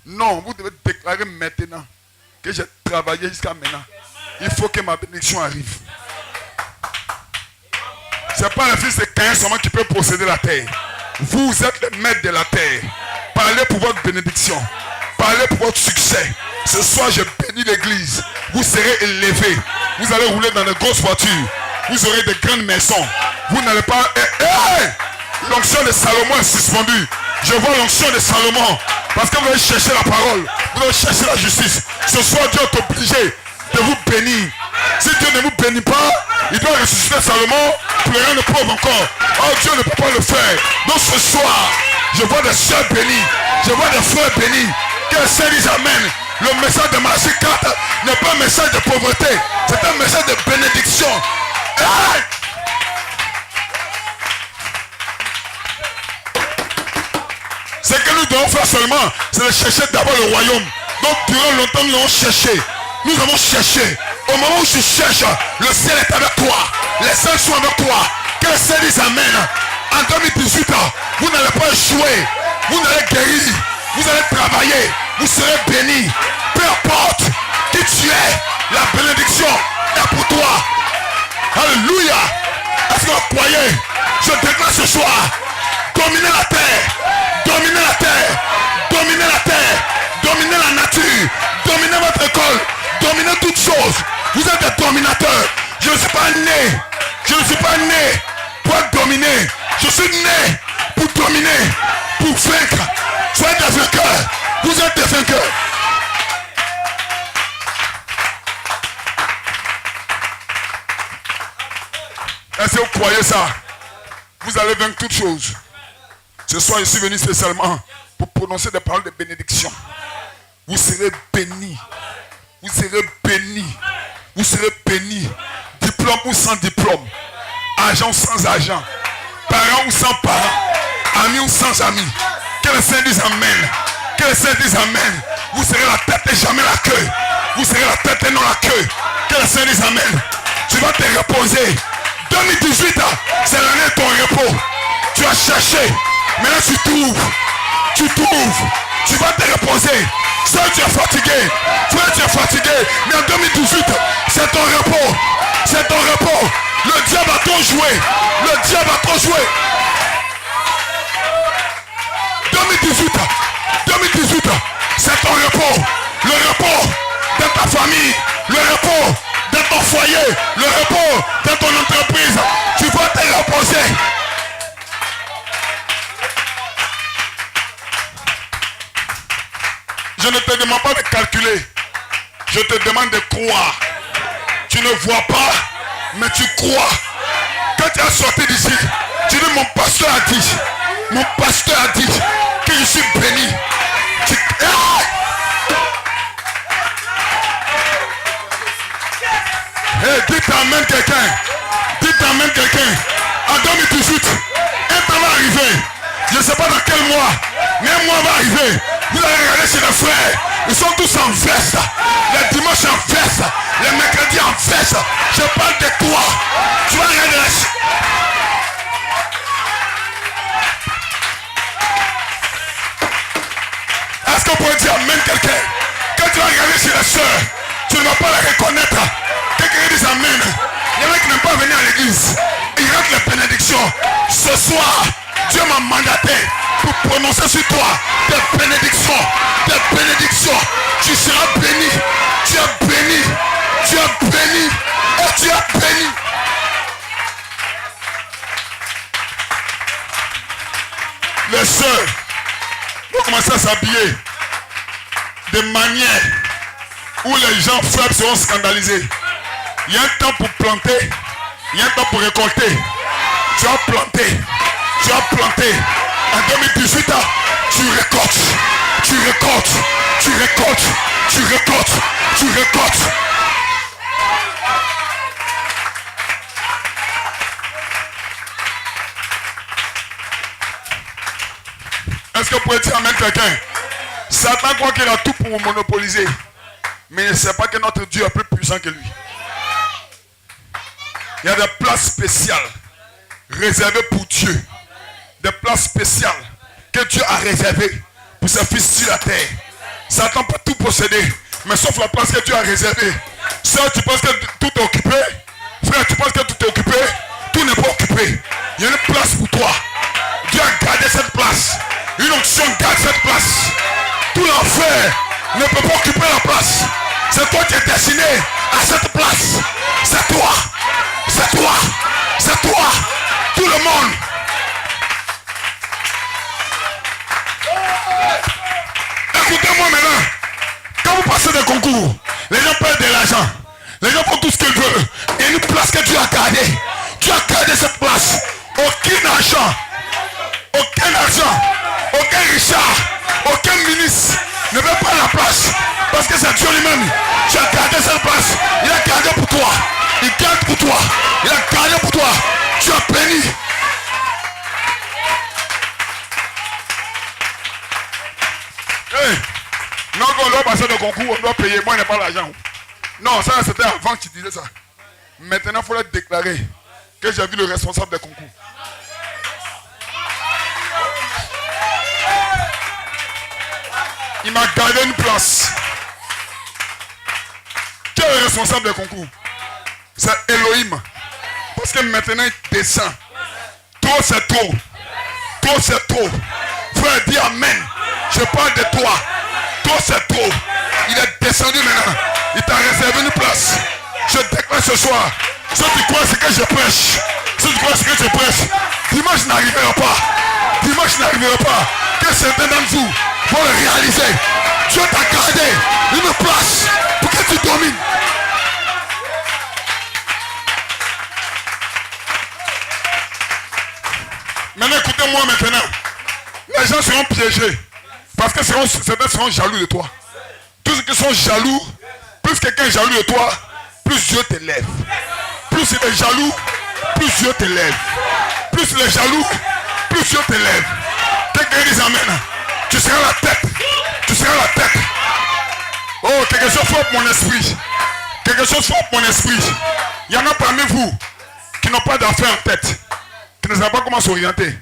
Non, vous devez déclarer maintenant que j'ai travaillé jusqu'à maintenant. Il faut que ma bénédiction arrive. Ce n'est pas le fils de Caïn seulement qui peut posséder la terre. Vous êtes le maître de la terre. Parlez pour votre bénédiction. Parlez pour votre succès. Ce soir, je bénis l'église. Vous serez élevés. Vous allez rouler dans de grosses voitures. Vous aurez de grandes maisons. Vous n'allez pas... L'onction de Salomon est suspendue. Je vois l'onction de Salomon. Parce que vous allez chercher la parole. Vous allez chercher la justice. Ce soir, Dieu est obligé de vous bénir. Si Dieu ne vous bénit pas, il doit ressusciter Salomon. Pleurant le pauvre encore. Oh, Dieu ne peut pas le faire. Donc ce soir, je vois des soeurs bénies. Je vois des frères bénis. Que le Seigneur dise Amen. Le message de Matthieu 4 n'est pas un message de pauvreté. C'est un message de bénédiction. Hey! Ce que nous devons faire seulement, c'est de chercher d'abord le royaume. Donc durant longtemps, nous avons cherché. Nous avons cherché. Au moment où tu cherches, le ciel est avec toi. Les saints sont avec toi. Que le Seigneur dise Amen. En 2018, vous n'allez pas échouer. Vous n'allez guérir. Vous allez travailler. Vous serez bénis. Peu importe qui tu es, la bénédiction est pour toi. Alléluia. Est-ce que vous croyez? Je déclare ce soir. Dominez la terre. Dominez la terre. Dominez la terre. Dominez la nature. Dominez votre école. Dominez toutes choses. Vous êtes des dominateurs. Je ne suis pas né. Je ne suis pas né pour être dominé. Je suis né pour dominer. Pour vaincre. Soyez des vainqueurs. Vous êtes des vainqueurs. Est-ce que vous croyez ça? Vous allez vaincre toutes choses. Ce soir, je suis venu spécialement pour prononcer des paroles de bénédiction. Vous serez bénis. Vous serez bénis. Vous serez bénis. Diplôme ou sans diplôme. Argent ou sans argent. Parents ou sans parents. Amis ou sans amis. Que le Seigneur dise Amen. Que le Seigneur dise Amen. Vous serez la tête et jamais la queue. Vous serez la tête et non la queue. Que le Seigneur dise Amen. Tu vas te reposer. 2018, c'est l'année de ton repos. Tu as cherché. Maintenant tu trouves. Tu trouves. Tu vas te reposer. Soit tu es fatigué. Soit tu es fatigué. Mais en 2018, c'est ton repos. C'est ton repos. Le diable a trop joué. Le diable a trop joué. 2018, c'est ton repos. Le repos dans ta famille. Le repos dans ton foyer. Le repos dans ton entreprise. Tu vas te reposer. Je ne te demande pas de calculer. Je te demande de croire. Tu ne vois pas, mais tu crois. Quand tu es sorti d'ici, tu dis mon pasteur a dit. Mon pasteur a dit que je suis béni. Hey, dites Amen quelqu'un. Dites Amen quelqu'un. En 2018, un temps va arriver. Je ne sais pas dans quel mois, mais un mois va arriver. Vous allez regarder chez les frères. Ils sont tous en veste. Les dimanches en veste. Les mercredis en veste. Je parle de toi. Tu vas regarder la... Est-ce qu'on pourrait dire Amen quelqu'un? Quand tu vas regarder chez les soeurs, tu ne vas pas la reconnaître. Quelqu'un dit Amen. Il y en a qui n'aiment pas venir à l'église. Ils ratent les bénédictions. Ce soir, Dieu m'a mandaté pour prononcer sur toi des bénédictions. Des bénédictions. Tu seras béni. Tu es béni. Tu es béni. Et tu es béni. Les sœurs vont commencer à s'habiller de manière où les gens faibles seront scandalisés. Il y a un temps pour planter, il y a un temps pour récolter. Tu as planté, tu as planté. En 2018, tu récoltes, tu récoltes, tu récoltes, tu récoltes, tu récoltes. Est-ce que vous pouvez dire Amen quelqu'un? Satan croit qu'il a tout pour monopoliser. Mais il ne sait pas que notre Dieu est plus puissant que lui. Il y a des places spéciales réservées pour Dieu. Des places spéciales que Dieu a réservées pour ses fils sur la terre. Satan peut tout posséder, mais sauf la place que Dieu a réservée. Sœur, tu penses que tout est occupé? Frère, tu penses que tout est occupé? Tout n'est pas occupé. Il y a une place pour toi. Dieu a gardé cette place. Une onction garde cette place. Tout l'enfer ne peut pas occuper la place. C'est toi qui es destiné à cette place. C'est toi. C'est toi. C'est toi. Tout le monde. Écoutez-moi maintenant. Quand vous passez des concours, les gens perdent de l'argent. Les gens font tout ce qu'ils veulent. Et une place que tu as gardée. Tu as gardé cette place. Aucun argent, aucun Richard, aucun ministre ne veut pas la place. Parce que c'est Dieu lui-même. Tu as gardé cette place. Il a gardé pour toi. Il garde pour toi. Il a gardé pour toi. Tu as béni. Hey. Non, on doit passer le concours, on doit payer. Moi, je n'ai pas l'argent. Non, ça c'était avant que tu disais ça. Maintenant, il faut le déclarer que j'ai vu le responsable des concours. Il m'a gardé une place. Qui est le responsable des concours? C'est Elohim. Parce que maintenant il descend. Trop c'est trop. Trop c'est trop. Frère, dis amen. Je parle de toi. Trop c'est trop. Il est descendu maintenant. Il t'a réservé une place. Je déclare ce soir. Si tu crois ce que je prêche. Si tu crois ce que je prêche. Dimanche n'arrivera pas. Dimanche n'arrivera pas. Que certains d'entre vous vont le réaliser. Dieu t'a gardé une place pour que tu domines. Maintenant, écoutez-moi maintenant. Les gens seront piégés. Parce que certains seront jaloux de toi. Tous ceux qui sont jaloux, plus quelqu'un est jaloux de toi, plus Dieu t'élève. Plus il est jaloux, plus Dieu t'élève. Plus il est jaloux, plus Dieu t'élève. Quelqu'un dit amen. Tu seras la tête. Tu seras la tête. Oh, quelque chose frappe mon esprit. Quelque chose frappe mon esprit. Il y en a parmi vous qui n'ont pas d'affaires en tête. Qui ne savent pas comment s'orienter.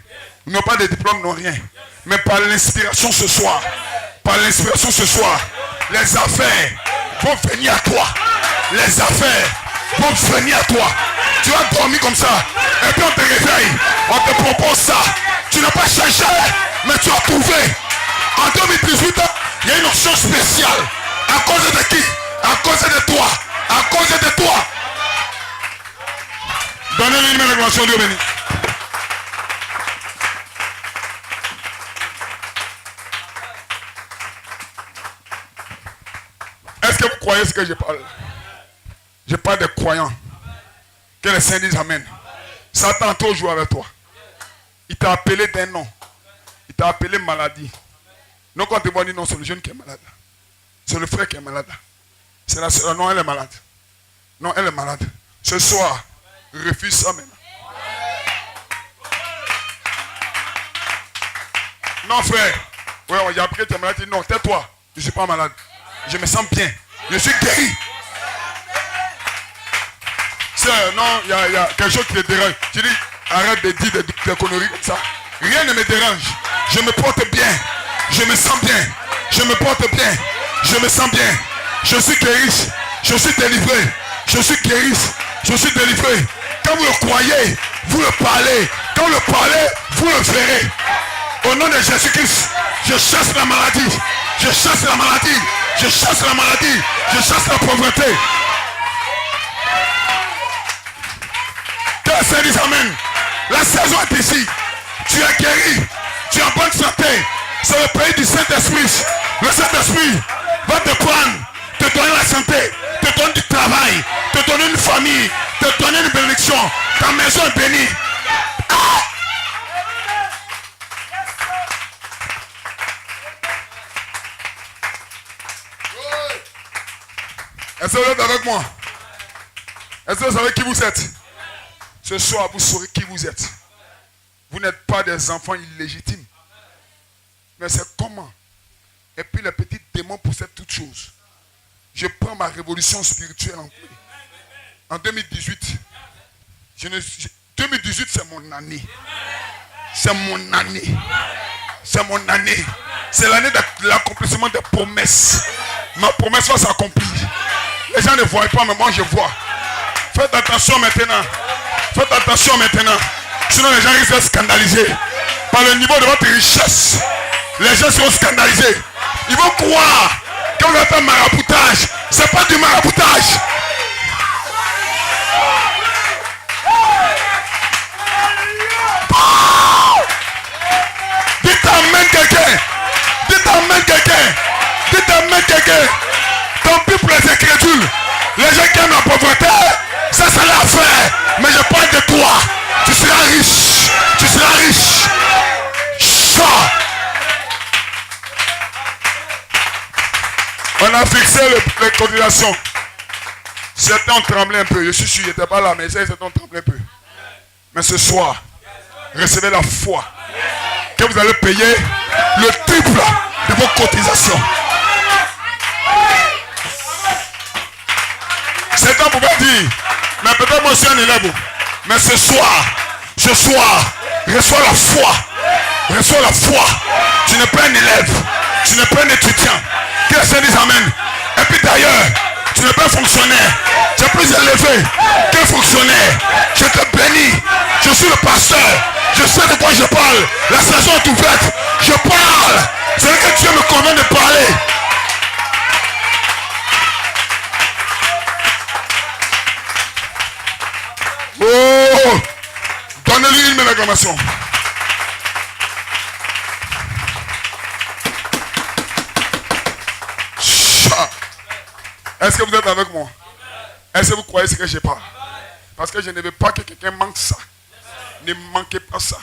Ils n'ont pas de diplôme, n'ont rien. Mais par l'inspiration ce soir, les affaires vont venir à toi. Les affaires vont venir à toi. Tu vas dormir comme ça. Et puis on te réveille. On te propose ça. Tu n'as pas cherché, mais tu as trouvé. En 2018, il y a une option spéciale. À cause de qui? À cause de toi. À cause de toi. Donnez-lui une révélation, Dieu béni. Est-ce que vous croyez ce que je parle? Je parle des croyants. Que les saints disent amen. Satan a toujours joué avec toi. Il t'a appelé d'un nom. Il t'a appelé maladie. Donc quand tu vois dire non, c'est le jeune qui est malade. C'est le frère qui est malade. C'est la soeur. Non, elle est malade. Non, elle est malade. Ce soir, refuse ça maintenant. Non, frère. Ouais, j'ai appris que tu es malade. Non, tais-toi. Je ne suis pas malade. Je me sens bien. Je suis guéri. Non, il y a quelque chose qui te dérange. Tu dis, arrête de dire des conneries comme ça. Rien ne me dérange. Je me porte bien. Je me sens bien. Je me porte bien. Je me sens bien. Je suis guéri. Je suis délivré. Je suis guéri. Je suis délivré. Quand vous le croyez, vous le parlez. Quand vous le parlez, vous le verrez. Au nom de Jésus-Christ, je chasse la maladie. Je chasse la maladie. Je chasse la maladie. Je chasse la pauvreté. Que le Seigneur dise amen. La saison est ici. Tu es guéri. Tu es en bonne santé. C'est le pays du Saint-Esprit. Le Saint-Esprit va te prendre, te donner la santé, te donner du travail, te donner une famille, te donner une bénédiction. Ta maison est bénie. Ah! Est-ce que vous êtes avec moi? Est-ce que vous savez qui vous êtes? Ce soir, vous saurez qui vous êtes. Vous n'êtes pas des enfants illégitimes. Mais c'est comment? Et puis les petits démons possèdent toutes choses. Je prends ma révolution spirituelle en clé. En 2018, 2018 c'est mon année. C'est mon année. C'est mon année. C'est l'année de l'accomplissement des promesses. Ma promesse va s'accomplir. Les gens ne voient pas, mais moi je vois. Faites attention maintenant. Faites attention maintenant. Sinon les gens risquent d'être scandalisés. Par le niveau de votre richesse. Les gens seront scandalisés. Ils vont croire que vous êtes un maraboutage. Ce n'est pas du maraboutage. Oh! Dites amen quelqu'un. Dites quelqu'un. Dites amen quelqu'un. Tant pis pour les incrédules. Les gens qui aiment la pauvreté, ça c'est l'affaire. Mais je parle de toi. Tu seras riche. Tu seras riche. Ça. On a fixé les cotisations. Certains ont tremblé un peu. Je suis sûr, ils n'étaient pas là, mais certains ont tremblé un peu. Mais ce soir, recevez la foi que vous allez payer le triple de vos cotisations. Certains pouvaient dire, mais peut-être moi je suis un élève. Mais ce soir, reçois la foi. Reçois la foi. Tu n'es pas un élève. Tu n'es pas un étudiant. Que les saints disent amen. Et puis d'ailleurs, tu n'es pas un fonctionnaire. Tu es plus élevé qu'un fonctionnaire. Je te bénis. Je suis le pasteur. Je sais de quoi je parle. La saison est ouverte. Je parle. C'est que Dieu me convient de parler. Oh! Donnez-lui une acclamation. Est-ce que vous êtes avec moi? Est-ce que vous croyez ce que je parle? Parce que je ne veux pas que quelqu'un manque ça. Ne manquez pas ça.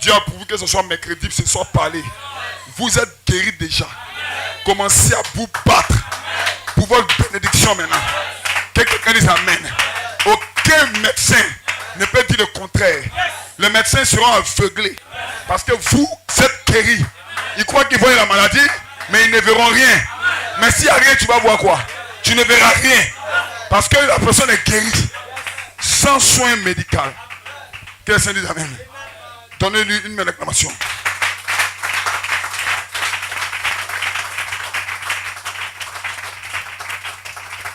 Dieu a pourvu que ce soit mercredi, ce soit parlé. Vous êtes guéris déjà. Commencez à vous battre pour votre bénédiction maintenant. Que quelqu'un dise amen. Aucun médecin ne peut dire le contraire. Les médecins seront aveuglés. Parce que vous êtes guéris. Ils croient qu'ils voient la maladie, mais ils ne verront rien. Mais s'il n'y a rien, tu vas voir quoi? Tu ne verras rien. Parce que la personne est guérie. Sans soin médical. Que le Seigneur dise amen. Donnez-lui une belle acclamation.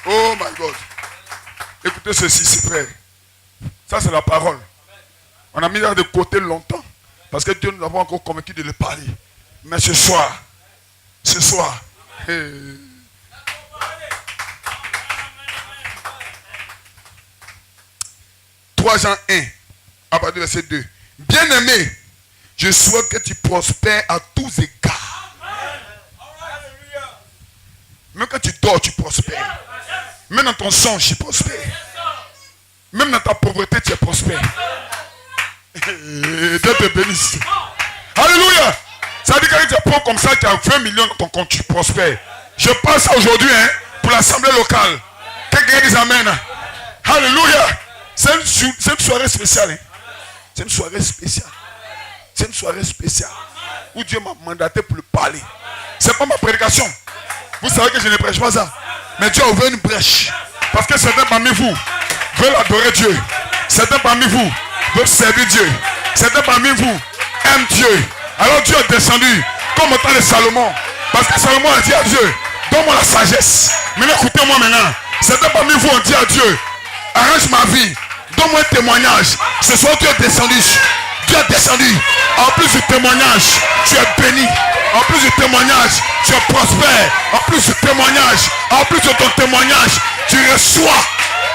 Oh my God. Écoutez ceci, c'est vrai. Ça, c'est la parole. On a mis ça de côté longtemps. Parce que Dieu nous a pas encore convaincu de le parler. Mais ce soir, 3 Jean 1, à partir du verset 2. Bien-aimé, je souhaite que tu prospères à tous égards. Même quand tu dors, tu prospères. Même dans ton songe, tu prospères. Même dans ta pauvreté, tu es prospère. Dieu te bénisse. Alléluia. Ça veut dire que tu prends comme ça, tu as 20 millions dans ton compte, tu prospères. Je passe aujourd'hui pour l'assemblée locale. Quelqu'un dit amen. Alléluia. C'est une soirée spéciale. Hein? C'est une soirée spéciale. C'est une soirée spéciale. Où Dieu m'a mandaté pour le parler. C'est pas ma prédication. Vous savez que je ne prêche pas ça. Mais Dieu a ouvert une brèche. Parce que certains parmi vous veulent adorer Dieu. Certains parmi vous veulent servir Dieu. Certains parmi vous aiment Dieu. Alors Dieu est descendu comme au temps de Salomon. Parce que Salomon a dit à Dieu, donne-moi la sagesse. Mais écoutez-moi maintenant. Certains parmi vous ont dit à Dieu, arrange ma vie. Donne-moi un témoignage. Ce soir Dieu est descendu. Dieu est descendu. En plus du témoignage, tu es béni. En plus du témoignage, tu es prospère. En plus du témoignage, en plus de ton témoignage, tu reçois.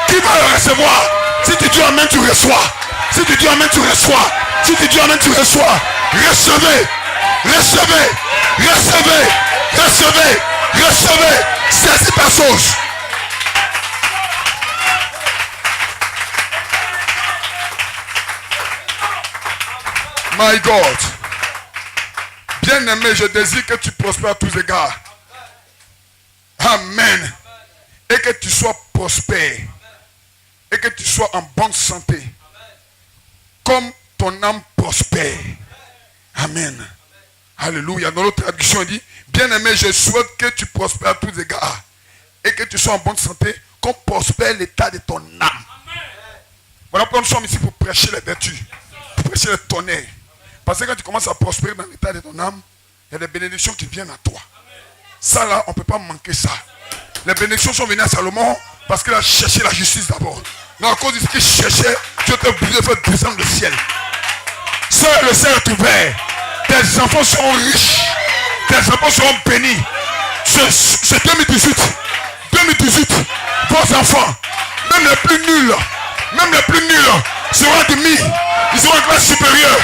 Qui va le recevoir? Si tu dis amen, tu reçois. Si tu dis amen, tu reçois. Si tu dis amen, tu reçois. Recevez. Recevez. Recevez. Recevez. Recevez. Saisis ta sauce. My God. Bien-aimé, je désire que tu prospères à tous égards. Amen. Et que tu sois prospère. Et que tu sois en bonne santé. Comme ton âme prospère. Amen. Alléluia. Dans l'autre traduction, il dit, bien-aimé, je souhaite que tu prospères à tous égards. Et que tu sois en bonne santé, comme prospère l'état de ton âme. Voilà pourquoi nous sommes ici pour prêcher les vertus. Pour prêcher le tonnerre. Parce que quand tu commences à prospérer dans l'état de ton âme, il y a des bénédictions qui viennent à toi. Ça là, on ne peut pas manquer ça. Les bénédictions sont venues à Salomon parce qu'il a cherché la justice d'abord. Mais à cause de ce qu'il cherchait, Dieu t'a obligé de faire descendre le ciel. Seul le ciel est ouvert. Tes enfants seront riches. Tes enfants seront bénis. C'est 2018. Vos enfants, même les plus nuls, seront admis. Ils seront en classe supérieure.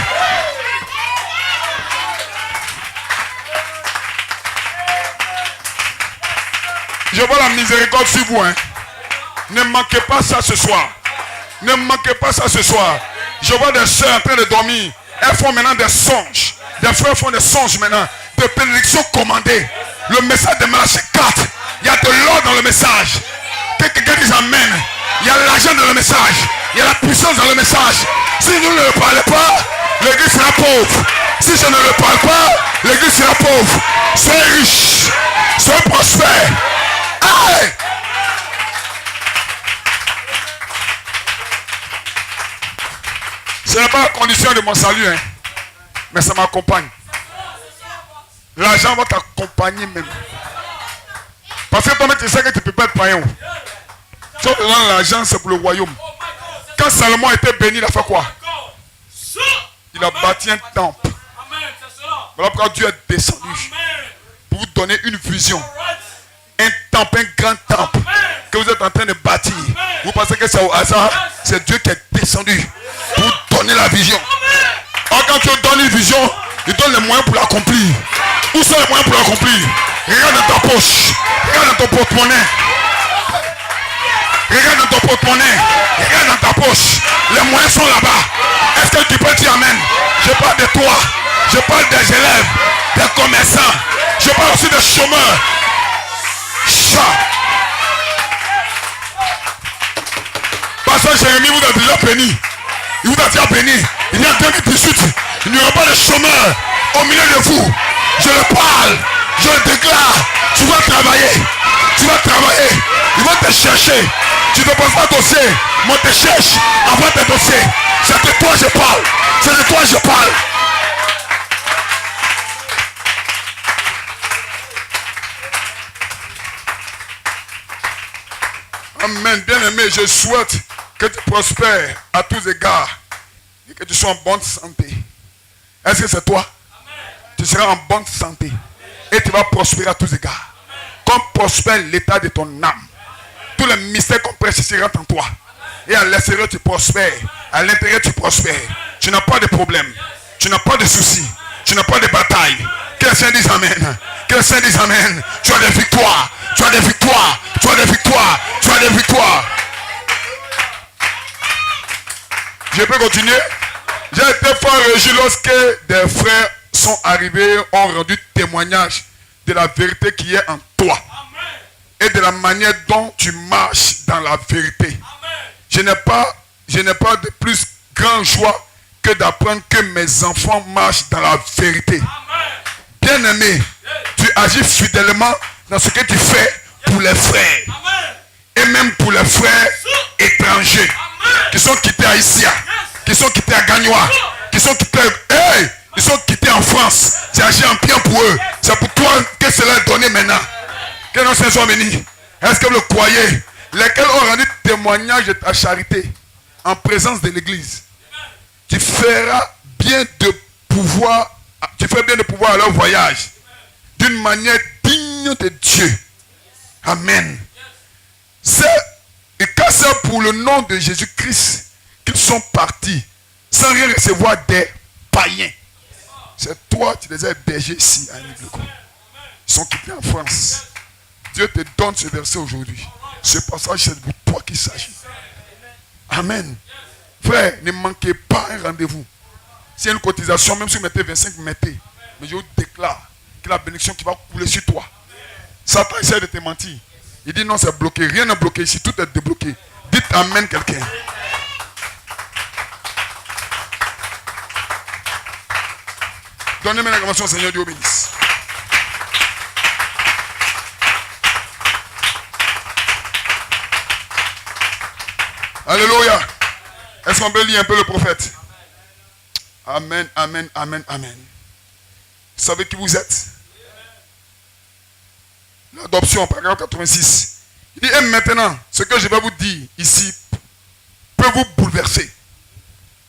Je vois la miséricorde sur vous. Hein. Ne manquez pas ça ce soir. Ne manquez pas ça ce soir. Je vois des soeurs en train de dormir. Elles font maintenant des songes. Des frères font des songes maintenant. De bénédictions commandées. Le message de Malachie 4. Il y a de l'or dans le message. Que quelqu'un dise amen. Il y a l'argent dans le message. Il y a la puissance dans le message. Si nous ne le parlons pas, l'église sera pauvre. Si je ne le parle pas, l'église sera pauvre. Soyez riche. Soyez prospère. Aïe! Ce n'est pas la condition de mon salut, hein, mais ça m'accompagne. L'argent va t'accompagner même. Parce que toi-même, tu sais que tu ne peux pas être païen. Si on te donne l'argent, c'est pour le royaume. Quand Salomon était béni, il a fait quoi? Il a bâti un temple. Voilà pourquoi Dieu est descendu. Pour vous donner une vision. Un temple, un grand temple que vous êtes en train de bâtir. Vous pensez que c'est au hasard? C'est Dieu qui est descendu pour vous donner la vision. Or, quand Dieu donne une vision, il donne les moyens pour l'accomplir. Où sont les moyens pour l'accomplir? Regarde dans ta poche. Regarde dans ton porte-monnaie. Regarde dans ton porte-monnaie. Regarde dans ta poche. Les moyens sont là-bas. Est-ce que tu peux dire amen? Je parle de toi. Je parle des élèves, des commerçants. Je parle aussi des chômeurs. Pasteur Jérémie vous a déjà béni. Il vous a déjà béni. Il y a 2018. Il n'y aura pas de chômeurs au milieu de vous. Je le parle. Je le déclare. Tu vas travailler. Tu vas travailler. Ils vont te chercher. Tu ne poses pas dossier. Moi te cherche avant tes dossiers. C'est de toi je parle. C'est de toi je parle. Amen. Bien-aimé, je souhaite que tu prospères à tous égards et que tu sois en bonne santé. Est-ce que c'est toi? Amen. Tu seras en bonne santé et tu vas prospérer à tous égards. Comme prospère l'état de ton âme. Tous les mystères qu'on prêche seront en toi. Et à l'extérieur tu prospères. À l'intérieur tu prospères. Tu n'as pas de problème. Tu n'as pas de soucis. Tu n'as pas de bataille. Que les saints disent amen. Que les saints disent amen. Tu as des victoires. Tu as des victoires. Tu as des victoires. Tu as des victoires. Je peux continuer? J'ai été fort réjoui lorsque des frères sont arrivés, ont rendu témoignage de la vérité qui est en toi. Et de la manière dont tu marches dans la vérité. Je n'ai pas de plus grande joie que d'apprendre que mes enfants marchent dans la vérité. Bien-aimé, tu agis fidèlement dans ce que tu fais pour les frères. Et même pour les frères étrangers qui sont quittés à Issia, qui sont quittés à Gagnois, qui sont quittés, ils sont quittés en France. Tu agis en bien pour eux. C'est pour toi que cela est donné maintenant. Que nos saints soient bénis. Est-ce que vous le croyez? Lesquels ont rendu témoignage de ta charité en présence de l'église. Tu feras bien de pouvoir, à leur voyage d'une manière digne de Dieu. Amen. Et quand c'est pour le nom de Jésus-Christ qu'ils sont partis sans rien recevoir des païens. C'est toi, tu les as hébergés ici à Nibleko. Ils sont quittés en France. Dieu te donne ce verset aujourd'hui. Ce passage, c'est pour toi qu'il s'agit. Amen. Frère, ne manquez pas un rendez-vous. S'il y a une cotisation, même si vous mettez 25, mettez. Mais je vous déclare que la bénédiction qui va couler sur toi. Satan essaie de te mentir. Il dit non, c'est bloqué. Rien n'est bloqué ici. Tout est débloqué. Dites amen quelqu'un. Donnez-moi la commence au Seigneur, Dieu bénisse. Alléluia. Est-ce qu'on peut lire un peu le prophète? Amen, amen, amen, amen. Vous savez qui vous êtes? L'adoption, paragraphe 86. Il dit, et maintenant, ce que je vais vous dire ici peut vous bouleverser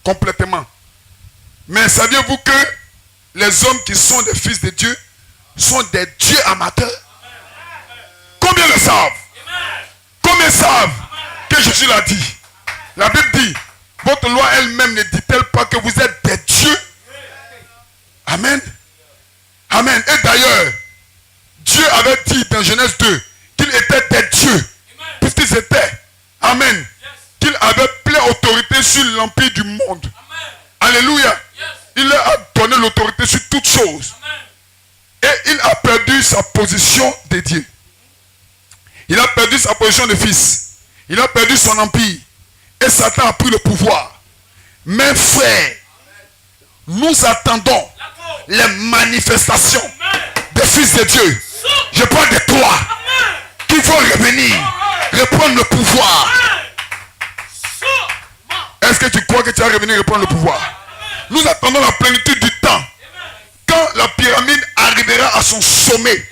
complètement. Mais saviez-vous que les hommes qui sont des fils de Dieu sont des dieux amateurs? Combien le savent? Combien savent que Jésus l'a dit? La Bible dit, votre loi elle-même ne dit-elle pas que vous êtes des dieux? Amen. Amen. Et d'ailleurs, Dieu avait dit dans Genèse 2 qu'il qu'ils étaient des dieux. Puisqu'ils étaient. Amen. Qu'ils avaient pleine autorité sur l'empire du monde. Alléluia. Il leur a donné l'autorité sur toutes choses. Et il a perdu sa position de Dieu. Il a perdu sa position de fils. Il a perdu son empire. Et Satan a pris le pouvoir. Mais frère, nous attendons les manifestations des fils de Dieu. Je parle de toi qui vont revenir, reprendre le pouvoir. Est-ce que tu crois que tu vas revenir reprendre le pouvoir? Nous attendons la plénitude du temps. Quand la pyramide arrivera à son sommet.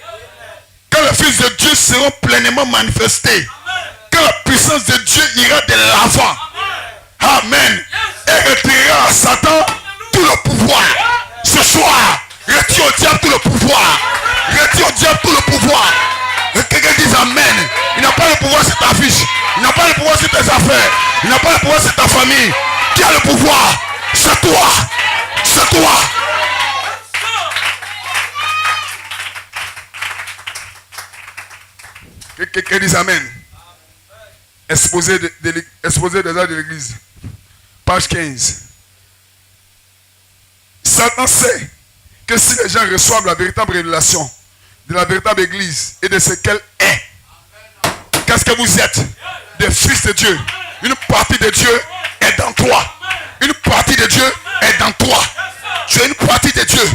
Quand les fils de Dieu seront pleinement manifestés. Quand la puissance de Dieu ira de l'avant. Amen. Et retirera à Satan tout le pouvoir. Ce soir, retire au diable tout le pouvoir. Retire au diable tout le pouvoir. Et quelqu'un dise Amen. Il n'a pas le pouvoir sur ta fiche. Il n'a pas le pouvoir sur tes affaires. Il n'a pas le pouvoir sur ta famille. Qui a le pouvoir? C'est toi. C'est toi. Quelqu'un dise Amen. Exposé des actes de l'église. Page 15. Satan sait que si les gens reçoivent la véritable révélation de la véritable église et de ce qu'elle est, qu'est-ce que vous êtes? Des fils de Dieu. Une partie de Dieu est dans toi. Une partie de Dieu est dans toi. Tu es une partie de Dieu.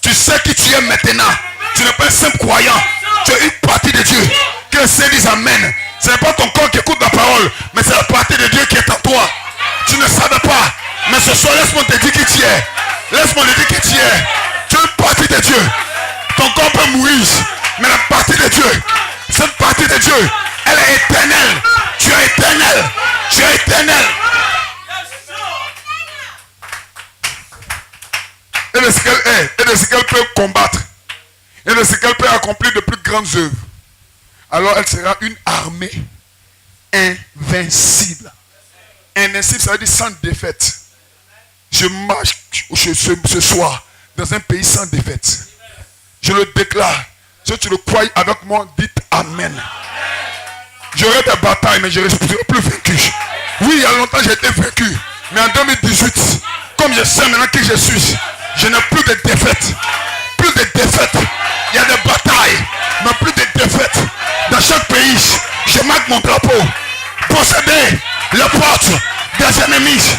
Tu sais qui tu es maintenant. Tu n'es pas un simple croyant. Tu es une partie de Dieu. Que le Seigneur dise Amen. Ce n'est pas ton corps qui écoute la parole, mais c'est la partie de Dieu qui est en toi. Tu ne savais pas. Mais ce soir, laisse-moi te dire qui tu es. Laisse-moi te dire qui tu es. Tu es une partie de Dieu. Ton corps peut mourir, mais la partie de Dieu, cette partie de Dieu, elle est éternelle. Tu es éternel. Tu es éternel. Et de ce qu'elle est, et de ce qu'elle peut combattre, et de ce qu'elle peut accomplir de plus grandes œuvres. Alors elle sera une armée invincible. Invincible, ça veut dire sans défaite. Je marche ce soir dans un pays sans défaite. Je le déclare. Si tu le crois avec moi, dites Amen. J'aurai des batailles, mais je ne serai plus vaincu. Oui, il y a longtemps j'ai été vaincu. Mais en 2018, comme je sais maintenant qui je suis, je n'ai plus de défaites. Plus de défaites. Il y a des batailles, mais plus de défaites. Dans chaque pays, je marque mon drapeau. Possédez les portes des ennemis.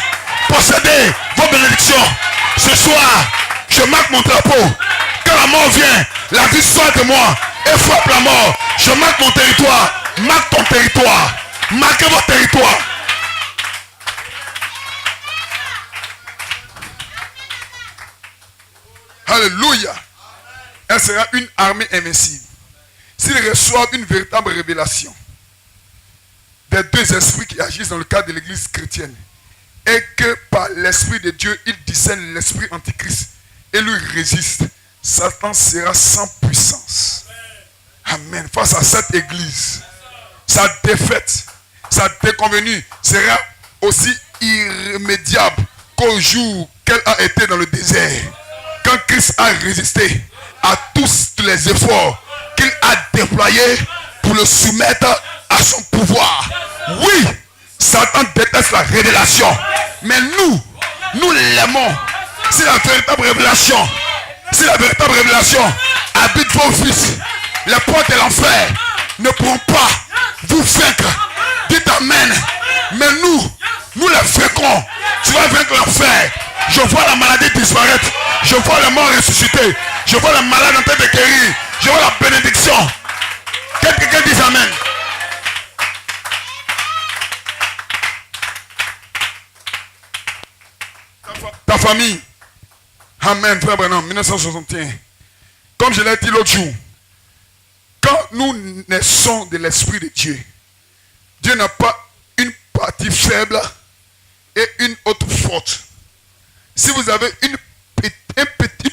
Possédez vos bénédictions. Ce soir, je marque mon drapeau. Quand la mort vient, la vie sort de moi et frappe la mort. Je marque mon territoire. Marque ton territoire. Marquez votre territoire. Alléluia. Elle sera une armée invincible. S'ils reçoivent une véritable révélation des deux esprits qui agissent dans le cadre de l'église chrétienne, et que par l'esprit de Dieu, ils discernent l'esprit antichrist et lui résistent, Satan sera sans puissance. Amen. Face à cette église, sa défaite, sa déconvenue sera aussi irrémédiable qu'au jour qu'elle a été dans le désert. Quand Christ a résisté à tous les efforts qu'il a déployés pour le soumettre à son pouvoir. Oui, Satan déteste la révélation. Mais nous l'aimons. C'est la véritable révélation. C'est la véritable révélation. Habite vos fils. Les portes de l'enfer ne pourront pas vous vaincre. Dites Amen. Mais nous les vaincrons. Tu vas vaincre l'enfer. Je vois la maladie disparaître. Je vois les morts ressusciter. Je vois les malades en train de guérir. Je vois la bénédiction. Quelqu'un dise Amen. Ta famille. Amen, frère Branham, 1961. Comme je l'ai dit l'autre jour, quand nous naissons de l'Esprit de Dieu, Dieu n'a pas une partie faible et une autre forte. Si vous avez une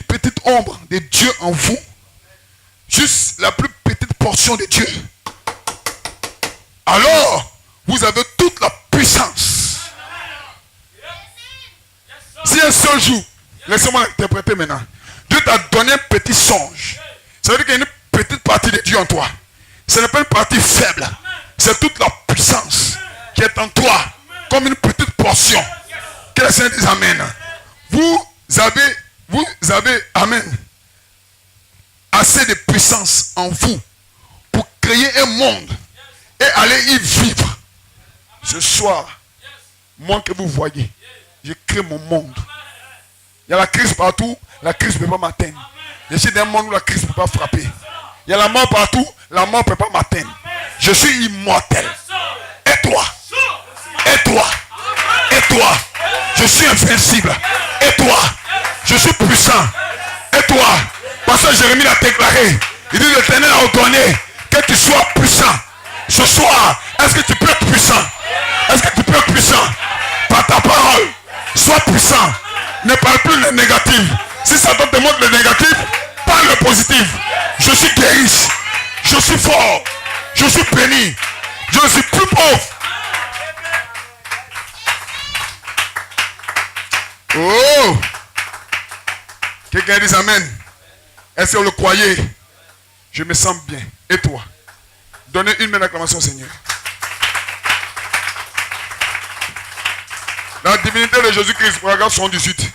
petite ombre de Dieu en vous, juste la plus petite portion de Dieu, alors vous avez toute la puissance. Si un seul jour, laissez-moi l'interpréter maintenant, Dieu t'a donné un petit songe, ça veut dire qu'il y a une petite partie de Dieu en toi. Ce n'est pas une partie faible. C'est toute la puissance qui est en toi, comme une petite portion. Que le Seigneur dise Amen. Vous avez, Amen, assez de puissance en vous pour créer un monde et aller y vivre. Ce soir, moi que vous voyez, je crée mon monde. Il y a la crise partout, la crise ne peut pas m'atteindre. Je suis dans un monde où la crise ne peut pas frapper. Il y a la mort partout, la mort ne peut pas m'atteindre. Je suis immortel. Et toi? Et toi? Et toi? Je suis invincible. Et toi? Je suis puissant. Et toi? Pasteur Jérémie l'a déclaré. Il dit l'Éternel a ordonné que tu sois puissant. Ce soir, est-ce que tu peux être puissant? Est-ce que tu peux être puissant? Par ta parole, sois puissant. Ne parle plus le négatif. Si ça te montre le négatif, parle le positif. Je suis guéri. Je suis fort. Je suis béni. Je suis plus pauvre. Oh! Quelqu'un dit Amen. Est-ce que vous le croyez? Je me sens bien. Et toi? Donnez une main d'acclamation au Seigneur. La divinité de Jésus-Christ, regarde son 18.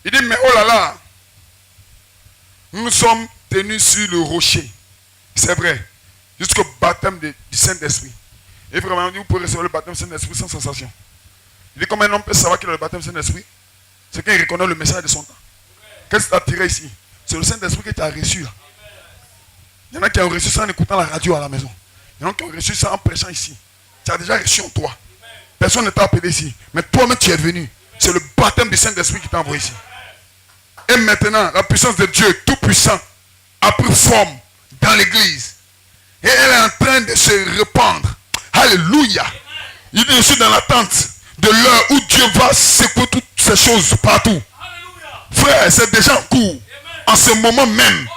Il dit, mais oh là là, nous sommes tenus sur le rocher. C'est vrai. Jusqu'au baptême du Saint-Esprit. Et vraiment, vous pouvez recevoir le baptême du Saint-Esprit sans sensation. Il dit, comment un homme peut savoir qu'il a le baptême du Saint-Esprit? C'est qu'il reconnaît le message de son temps. Qu'est-ce qui t'a tiré ici? C'est le Saint-Esprit qui t'a reçu. Il y en a qui ont reçu ça en écoutant la radio à la maison. Il y en a qui ont reçu ça en prêchant ici. Tu as déjà reçu en toi. Personne ne t'a appelé ici. Mais toi-même tu es venu. C'est le baptême du Saint-Esprit qui t'a envoyé ici. Et maintenant, la puissance de Dieu, tout puissant, a pris forme dans l'église. Et elle est en train de se répandre. Alléluia. Il dit, je suis dans l'attente de l'heure où Dieu va secouer toutes ces choses partout. Frère, c'est déjà en cours. En ce moment même.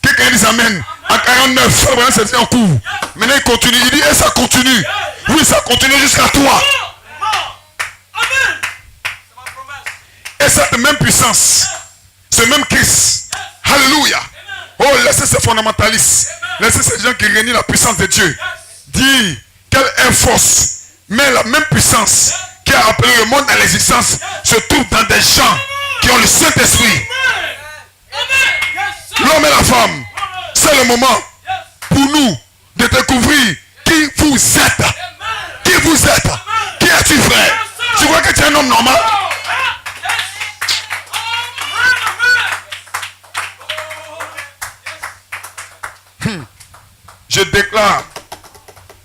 Quelqu'un dit Amen. En 49, c'est déjà en cours. Maintenant il continue. Il dit, et ça continue. Oui, ça continue jusqu'à toi. Et cette même puissance, ce même Christ. Alléluia. Oh, laissez ces fondamentalistes. Laissez ces gens qui renient la puissance de Dieu. Dire quelle est force. Mais la même puissance qui a appelé le monde à l'existence se trouve dans des gens qui ont le Saint-Esprit. L'homme et la femme, c'est le moment pour nous de découvrir qui vous êtes. Qui vous êtes. Qui es-tu, frère? Tu crois que tu es un homme normal? Je déclare,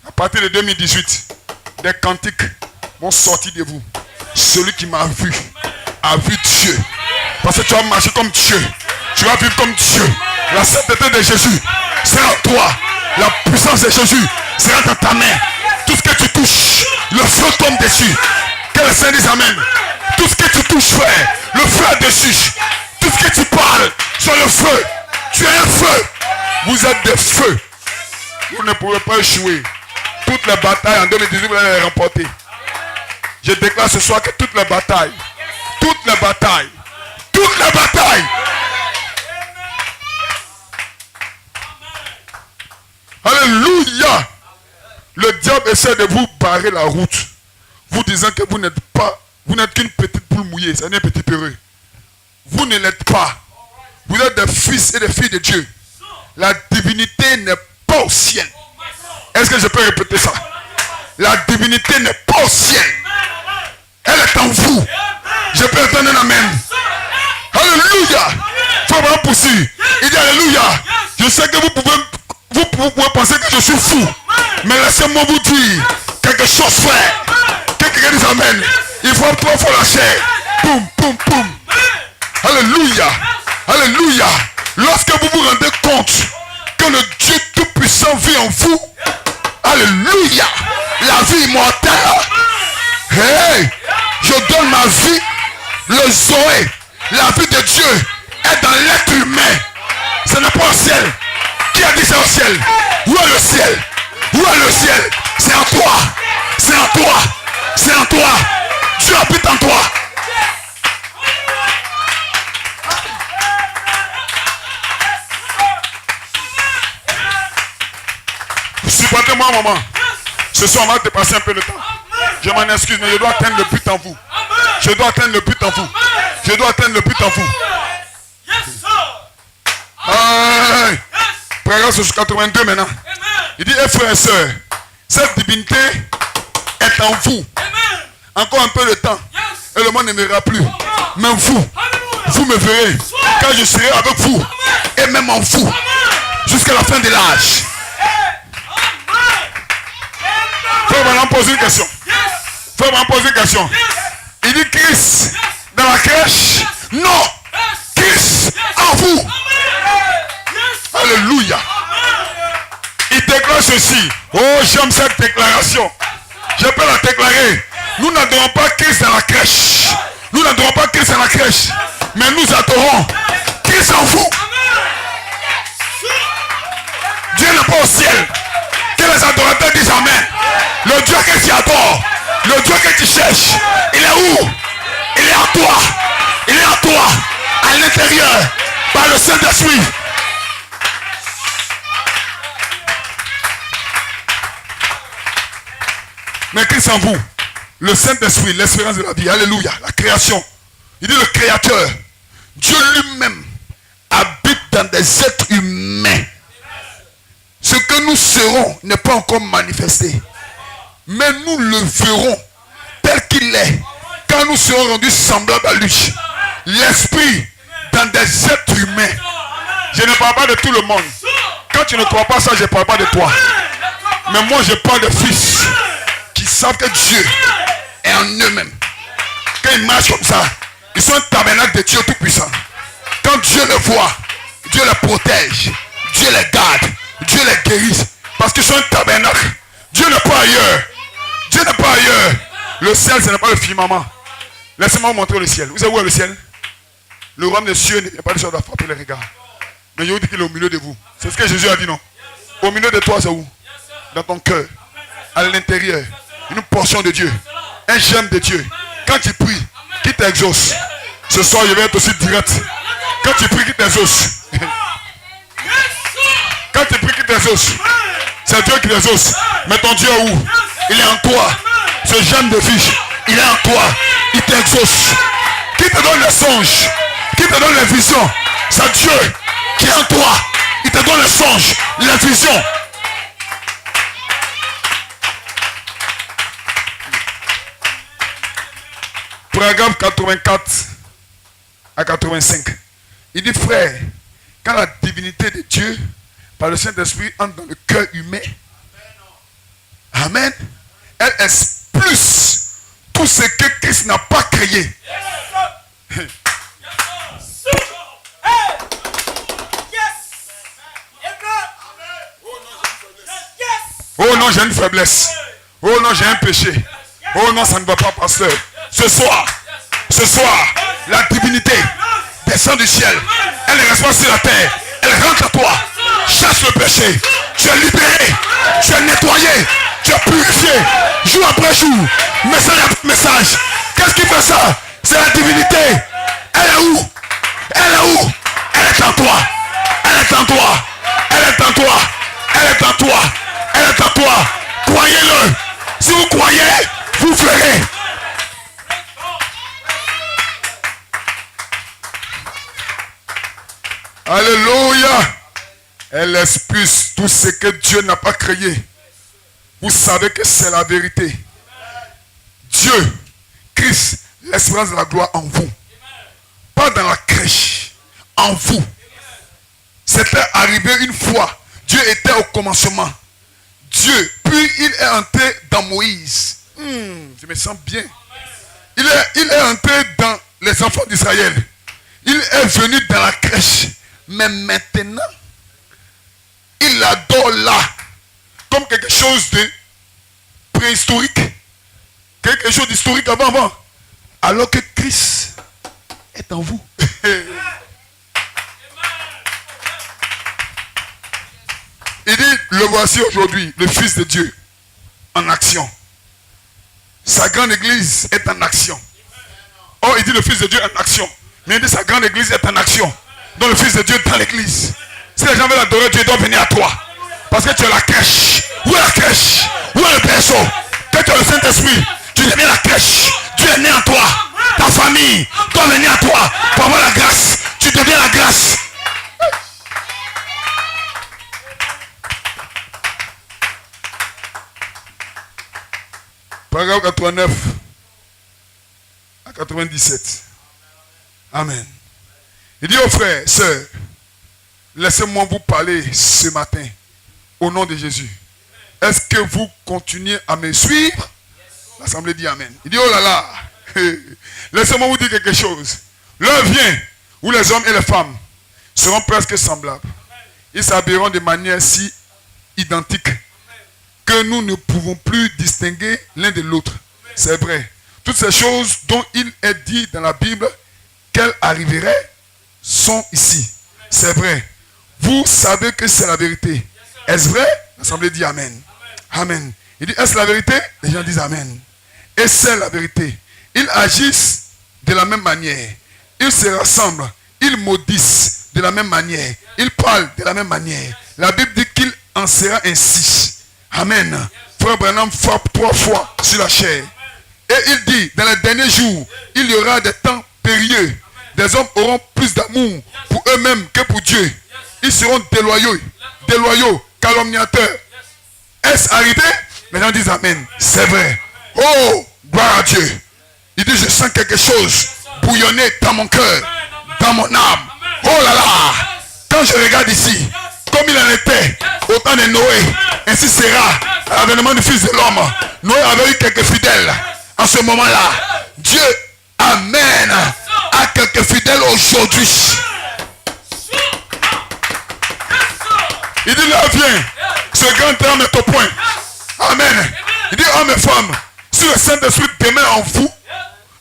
à partir de 2018, des cantiques vont sortir de vous. Celui qui m'a vu a vu Dieu. Parce que tu vas marcher comme Dieu. Tu vas vivre comme Dieu. La sainteté de Jésus sera en toi. La puissance de Jésus sera dans ta main. Tout ce que tu touches, le feu tombe dessus. Que le Seigneur dise Amen. Tout ce que tu touches, frère, le feu est dessus. Tout ce que tu parles, sur le feu. Tu es un feu. Vous êtes des feux. Vous ne pourrez pas échouer. Toutes les batailles en 2018, vous allez les remporter. Je déclare ce soir que toutes les batailles, alléluia. Le diable essaie de vous barrer la route, vous disant que vous n'êtes qu'une petite poule mouillée, c'est un petit peureux. Vous ne l'êtes pas. Vous êtes des fils et des filles de Dieu. La divinité n'est pas au ciel. Est-ce que je peux répéter ça? La divinité n'est pas au ciel. Elle est en vous. Je peux entendre un amen. Alléluia. Il faut vraiment poursuivre. Il dit alléluia. Je sais que vous pouvez penser que je suis fou. Mais laissez-moi vous dire quelque chose, frère. Quelqu'un dit amen. Il faut trois fois la chair. Boum, boum, boum. Alléluia. Alléluia. Lorsque vous vous rendez compte que le Dieu Tout-Puissant vit en vous, alléluia, la vie immortelle. Hey, je donne ma vie, le Zoé, la vie de Dieu est dans l'être humain. Ce n'est pas au ciel. Qui a dit c'est au ciel? Où est le ciel? Où est le ciel? C'est en toi. C'est en toi. C'est en toi. Dieu habite en toi. Supportez-moi, maman. Ce soir, on va dépasser un peu le temps. Je m'en excuse, mais je dois atteindre le but en vous. Je dois atteindre le but en vous. Je dois atteindre le but en vous. Paragraphe 82 maintenant. Il dit, frères et sœurs, cette divinité est en vous. Encore un peu de temps. Et le monde ne me verra plus. Mais vous me verrez. Quand je serai avec vous. Et même en vous. Jusqu'à la fin de l'âge. Faut maintenant poser une question. Faut maintenant poser une question. Il dit Christ dans la crèche. Non. Christ en vous. Alléluia. Il déclare ceci. Oh, j'aime cette déclaration. Je peux la déclarer. Nous n'adorons pas Christ dans la crèche. Nous n'adorons pas Christ dans la crèche. Mais nous adorons Christ en vous. Dieu n'est pas au ciel. Que les adorateurs disent Amen. Le Dieu que tu adores, le Dieu que tu cherches, il est où? Il est en toi. Il est en toi. À l'intérieur. Par le Saint-Esprit. Mais Christ en vous. Le Saint-Esprit, l'espérance de la vie. Alléluia. La création. Il dit le Créateur. Dieu lui-même habite dans des êtres humains. Ce que nous serons n'est pas encore manifesté. Mais nous le verrons tel qu'il est. Quand nous serons rendus semblables à lui. L'esprit dans des êtres humains. Je ne parle pas de tout le monde. Quand tu ne crois pas ça, je ne parle pas de toi. Mais moi je parle de fils qui savent que Dieu est en eux-mêmes. Quand ils marchent comme ça, ils sont un tabernacle de Dieu tout-puissant. Quand Dieu les voit, Dieu les protège, Dieu les garde, Dieu les guérit. Parce qu'ils sont un tabernacle. Dieu n'est pas ailleurs. Dieu n'est pas ailleurs. Le ciel, ce n'est pas le firmament. Laissez-moi vous montrer le ciel. Vous savez où est le ciel? Le royaume des cieux n'est pas le chose à frapper les regards. Mais je vous dis qu'il est au milieu de vous. C'est ce que Jésus a dit, non? Au milieu de toi, c'est où? Dans ton cœur. À l'intérieur. Une portion de Dieu. Un gemme de Dieu. Quand tu pries, qui t'exauce. Ce soir, je vais être aussi direct. Quand tu pries, qui t'exauce. Quand tu pries, qui t'exauce. C'est Dieu qui t'exauce. Mais ton Dieu est où? Il est en toi. Ce gemme de vie, il est en toi. Il t'exauce. Qui te donne les songes? Qui te donne les visions? C'est Dieu qui est en toi. Il te donne les songes, les visions. Paragraphe 84 à 85. Il dit, frère, quand la divinité de Dieu, par le Saint-Esprit, entre dans le cœur humain, Amen, elle est plus tout ce que Christ n'a pas créé. Oh non, j'ai une faiblesse. Oh non, j'ai un péché. Oh non, ça ne va pas, pasteur. Ce soir, la divinité descend du ciel. Elle ne reste pas sur la terre. Elle rentre à toi. Chasse le péché. Tu es libéré. Tu es nettoyé. Tu es purifié. Jour après jour. Message après message. Qu'est-ce qui fait ça? C'est la divinité. Elle est où? Elle est où? Elle est en toi. Elle est en toi. Elle est en toi. Elle est en toi. Elle est en toi. Croyez-le. Si vous croyez, vous verrez. Alléluia. Elle expulse tout ce que Dieu n'a pas créé. Vous savez que c'est la vérité. Dieu, Christ, l'espérance de la gloire en vous. Pas dans la crèche. En vous. C'était arrivé une fois. Dieu était au commencement. Dieu, puis il est entré dans Moïse. Je me sens bien. Il est entré dans les enfants d'Israël. Il est venu dans la crèche. Mais maintenant, il adore là. Comme quelque chose de préhistorique. Quelque chose d'historique avant. Alors que Christ est en vous. Il dit, le voici aujourd'hui, le Fils de Dieu, en action. Sa grande église est en action. Oh, il dit le Fils de Dieu en action. Mais il dit sa grande église est en action. Donc le Fils de Dieu est dans l'église. Si les gens veulent adorer Dieu, ils doivent venir à toi. Parce que tu es la crèche. Où est la crèche? Où est le berceau? Que tu es le Saint-Esprit. Tu deviens la crèche. Dieu est né en toi. Ta famille doit venir à toi pour avoir la grâce. Tu deviens la grâce. Paragraphe 89 à 97. Amen. Il dit aux frères, sœurs, laissez-moi vous parler ce matin au nom de Jésus. Est-ce que vous continuez à me suivre? L'assemblée dit Amen. Il dit, oh là là, laissez-moi vous dire quelque chose. L'heure vient où les hommes et les femmes seront presque semblables. Ils s'habilleront de manière si identique que nous ne pouvons plus distinguer l'un de l'autre. C'est vrai. Toutes ces choses dont il est dit dans la Bible qu'elles arriveraient sont ici. C'est vrai. Vous savez que c'est la vérité. Est-ce vrai? L'assemblée dit Amen. Amen. Il dit, est-ce la vérité? Les gens disent Amen. Et c'est la vérité. Ils agissent de la même manière. Ils se rassemblent. Ils maudissent de la même manière. Ils parlent de la même manière. La Bible dit qu'il en sera ainsi. Amen. Frère Branham frappe 3 fois sur la chair. Et il dit, dans les derniers jours, il y aura des temps périlleux. Des hommes auront plus d'amour pour eux-mêmes que pour Dieu. Ils seront déloyaux, calomniateurs. Est-ce arrivé? Les gens disent Amen. C'est vrai. Oh, gloire à Dieu. Il dit, je sens quelque chose bouillonner dans mon cœur, dans mon âme. Oh là là. Quand je regarde ici, comme il en était au temps de Noé, ainsi sera à l'avènement du Fils de l'homme. Noé avait eu quelques fidèles. En ce moment-là, Dieu amène à quelques fidèles aujourd'hui. Il dit, là vient, ce grand terme est au point. Amen. Il dit, hommes et femmes, si le Saint-Esprit demeure en vous,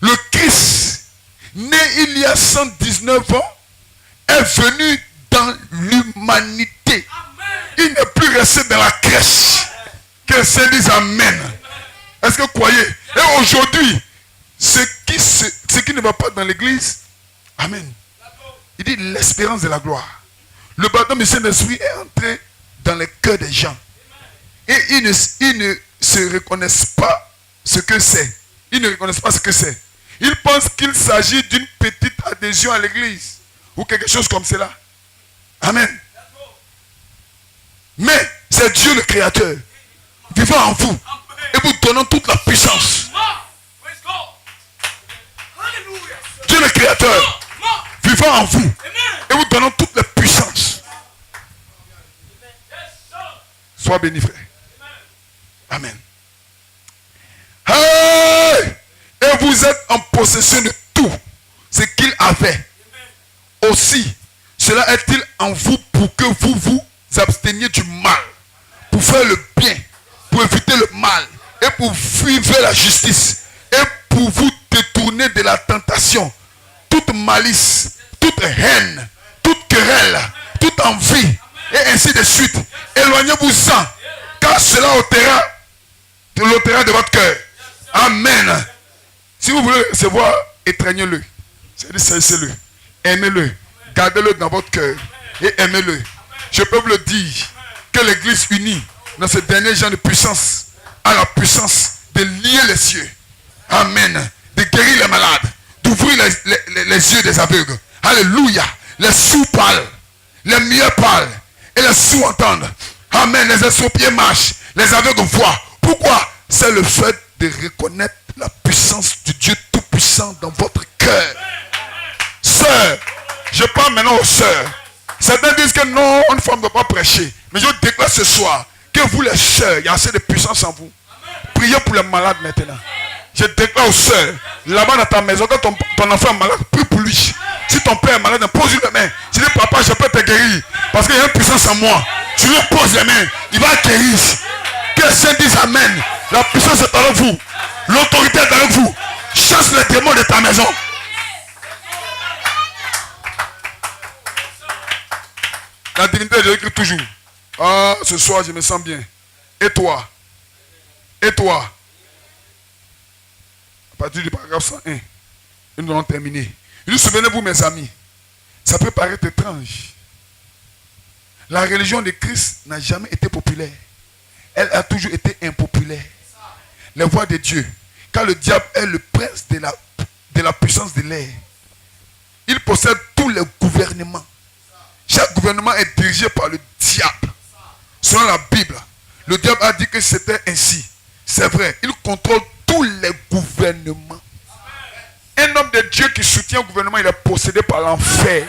le Christ, né il y a 119 ans, est venu dans l'humanité. Il n'est plus resté dans la crèche. Que le Seigneur dise Amen. Est-ce que vous croyez? Et aujourd'hui, ce qui ne va pas dans l'église, Amen. Il dit l'espérance de la gloire. Le baptême du Saint-Esprit est entré dans les cœurs des gens. Et ils ne se reconnaissent pas ce que c'est. Ils ne reconnaissent pas ce que c'est. Ils pensent qu'il s'agit d'une petite adhésion à l'église. Ou quelque chose comme cela. Amen. Mais c'est Dieu le Créateur vivant en vous et vous donnant toute la puissance. Dieu le Créateur vivant en vous et vous donnant toute la puissance. Sois béni, frère. Amen. Hey! Et vous êtes en possession de tout ce qu'il avait. Aussi, cela est-il en vous pour que vous vous absteniez du mal, pour faire le bien, pour éviter le mal, et pour vivre la justice, et pour vous détourner de la tentation, toute malice, toute haine, toute querelle, toute envie, et ainsi de suite. Éloignez-vous-en, car cela ôtera de votre cœur. Amen. Si vous voulez le recevoir, étreignez-le. C'est-à-dire, cessez-le. Aimez-le. Gardez-le dans votre cœur. Et aimez-le. Je peux vous le dire que l'église unie dans ce dernier genre de puissance a la puissance de lier les cieux. Amen. De guérir les malades. D'ouvrir les yeux des aveugles. Alléluia. Les sourds parlent. Les muets parlent. Et les sourds entendent. Amen. Les estropiés marchent. Les aveugles voient. Pourquoi? C'est le fait de reconnaître la puissance du Dieu Tout-Puissant dans votre cœur. Sœurs, je parle maintenant aux sœurs. Certains disent que non, une femme ne doit pas prêcher. Mais je déclare ce soir que vous les sœurs, il y a assez de puissance en vous. Priez pour les malades maintenant. Je déclare aux sœurs, là-bas dans ta maison, quand ton enfant est malade, prie pour lui. Si ton père est malade, pose-lui les mains. Tu dis, papa, je peux te guérir. Parce qu'il y a une puissance en moi. Tu lui poses les mains, il va guérir. Que le Seigneur dise Amen. La puissance est avec vous. L'autorité est avec vous. Chasse les démons de ta maison. La divinité, je l'écris toujours. Ah, ce soir, je me sens bien. Et toi? Et toi? À partir du paragraphe 101, nous allons terminer. Il dit, souvenez-vous, mes amis, ça peut paraître étrange. La religion de Christ n'a jamais été populaire. Elle a toujours été impopulaire. Les voies de Dieu. Car le diable est le prince de la puissance de l'air. Il possède tous les gouvernements. Chaque gouvernement est dirigé par le diable. Selon la Bible, le diable a dit que c'était ainsi. C'est vrai, il contrôle tous les gouvernements. Un homme de Dieu qui soutient un gouvernement, il est possédé par l'enfer.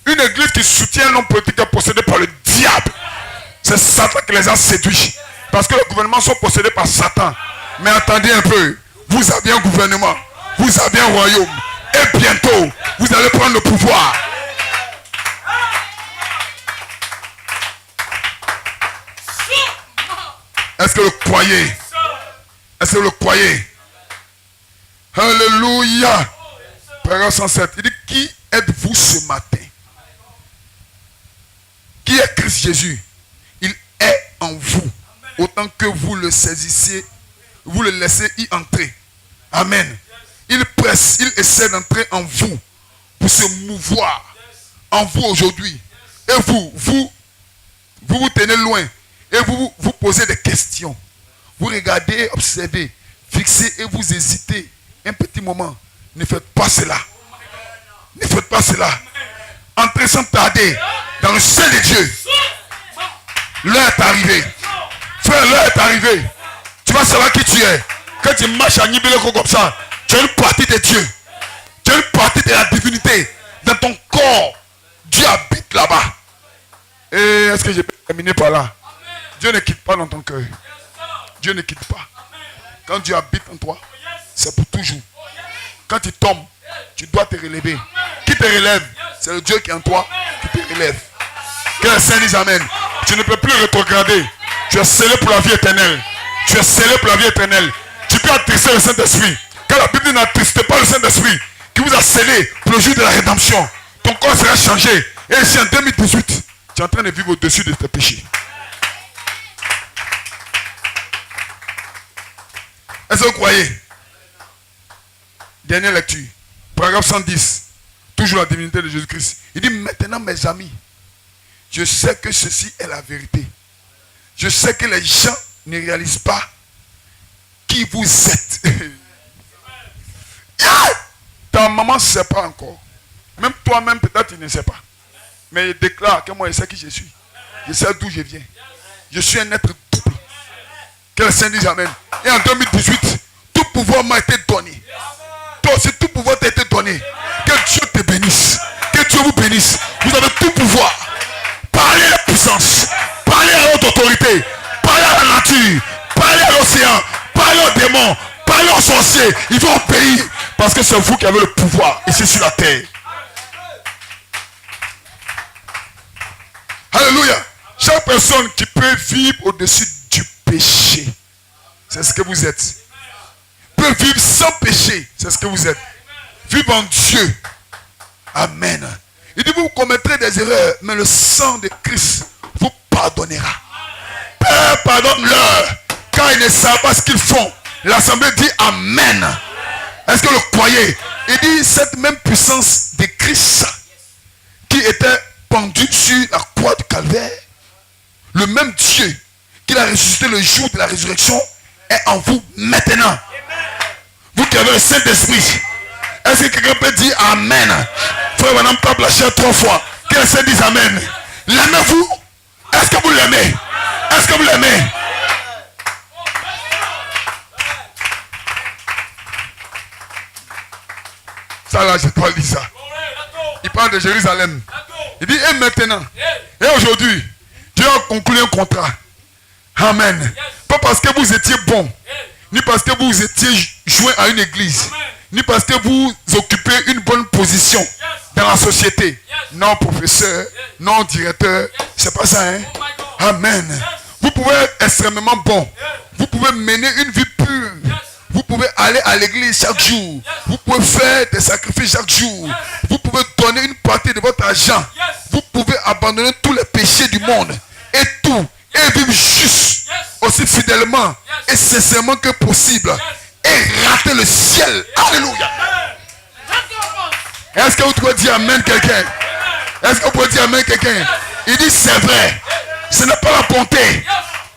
Une église qui soutient un homme politique est possédée par le diable. C'est Satan qui les a séduits. Parce que les gouvernements sont possédés par Satan. Mais attendez un peu. Vous avez un gouvernement. Vous avez un royaume. Et bientôt, vous allez prendre le pouvoir. Est-ce que vous le croyez? Est-ce que vous le croyez? Alléluia. Paragraphe 107. Il dit, qui êtes-vous ce matin? Qui est Christ Jésus? Il est en vous. Autant que vous le saisissez, vous le laissez y entrer. Amen. Il presse, il essaie d'entrer en vous pour se mouvoir en vous aujourd'hui. Et vous tenez loin et vous posez des questions. Vous regardez, observez, fixez et vous hésitez un petit moment. Ne faites pas cela. Ne faites pas cela. Entrez sans tarder dans le sein de Dieu. L'heure est arrivée. Frère, l'heure est arrivée. Tu vas savoir qui tu es. Quand tu marches à Nibeleko comme ça, tu as une partie de Dieu. Tu as une partie de la divinité dans ton corps. Dieu habite là-bas. Et est-ce que j'ai terminé par là? Dieu ne quitte pas dans ton cœur. Dieu ne quitte pas. Quand Dieu habite en toi, c'est pour toujours. Quand tu tombes, tu dois te relever. Qui te relève? C'est le Dieu qui est en toi qui te relève. Que le Saint dise Amen. Tu ne peux plus rétrograder. Tu es scellé pour la vie éternelle. Tu es scellé pour la vie éternelle. Tu peux attrister le Saint-Esprit. Car la Bible n'attriste pas le Saint-Esprit qui vous a scellé pour le jour de la rédemption. Ton corps sera changé. Et ici en 2018, tu es en train de vivre au-dessus de tes péchés. Est-ce que vous croyez? Dernière lecture. Paragraphe 110. Toujours la divinité de Jésus-Christ. Il dit, maintenant mes amis, je sais que ceci est la vérité. Je sais que les gens ne réalisent pas qui vous êtes. Ta maman ne sait pas encore. Même toi-même, peut-être, tu ne sais pas. Mais il déclare que moi, je sais qui je suis. Je sais d'où je viens. Je suis un être double. Que le Seigneur dise Amen. Et en 2018, tout pouvoir m'a été donné. Toi aussi, tout pouvoir t'a été donné. Que Dieu te bénisse. Que Dieu vous bénisse. Vous avez tout pouvoir. Parlez à la puissance. Parlez à votre autorité. Parlez à la nature. Parlez à l'océan. Parlez aux démons. Parlez aux sorciers. Ils vont obéir. Parce que c'est vous qui avez le pouvoir ici sur la terre. Alléluia. Chaque personne qui peut vivre au-dessus du péché, c'est ce que vous êtes. Peut vivre sans péché, c'est ce que vous êtes. Vivre en Dieu. Amen. Il dit, vous commettrez des erreurs, mais le sang de Christ vous pardonnera. Père, pardonne-leur, car ils ne savent pas ce qu'ils font. L'assemblée dit Amen. Est-ce que vous le croyez? Il dit, cette même puissance de Christ qui était pendu sur la croix du calvaire, le même Dieu qui l'a ressuscité le jour de la résurrection est en vous maintenant. Vous qui avez le Saint-Esprit, est-ce que quelqu'un peut dire Amen? Frère, madame, tape la chair 3 fois. Que le Saint dise Amen. L'aimez-vous? Est-ce que vous l'aimez? Est-ce que vous l'aimez? Ça là, je dois lire ça. Il parle de Jérusalem. Il dit, et maintenant, et aujourd'hui, Dieu a conclu un contrat. Amen. Pas parce que vous étiez bon, ni parce que vous étiez joint à une église, ni parce que vous occupez une bonne position dans la société. Non, professeur, non, directeur, c'est pas ça, hein? Amen. Vous pouvez être extrêmement bon. Vous pouvez mener une vie pure. Vous pouvez aller à l'église chaque jour. Vous pouvez faire des sacrifices chaque jour. Vous pouvez donner une partie de votre argent. Vous pouvez abandonner tous les péchés du monde. Et tout. Et vivre juste. Aussi fidèlement et sincèrement que possible. Et rater le ciel. Alléluia. Est-ce que vous pouvez dire Amen quelqu'un? Est-ce que vous pouvez dire Amen quelqu'un? Il dit c'est vrai. Ce n'est pas la bonté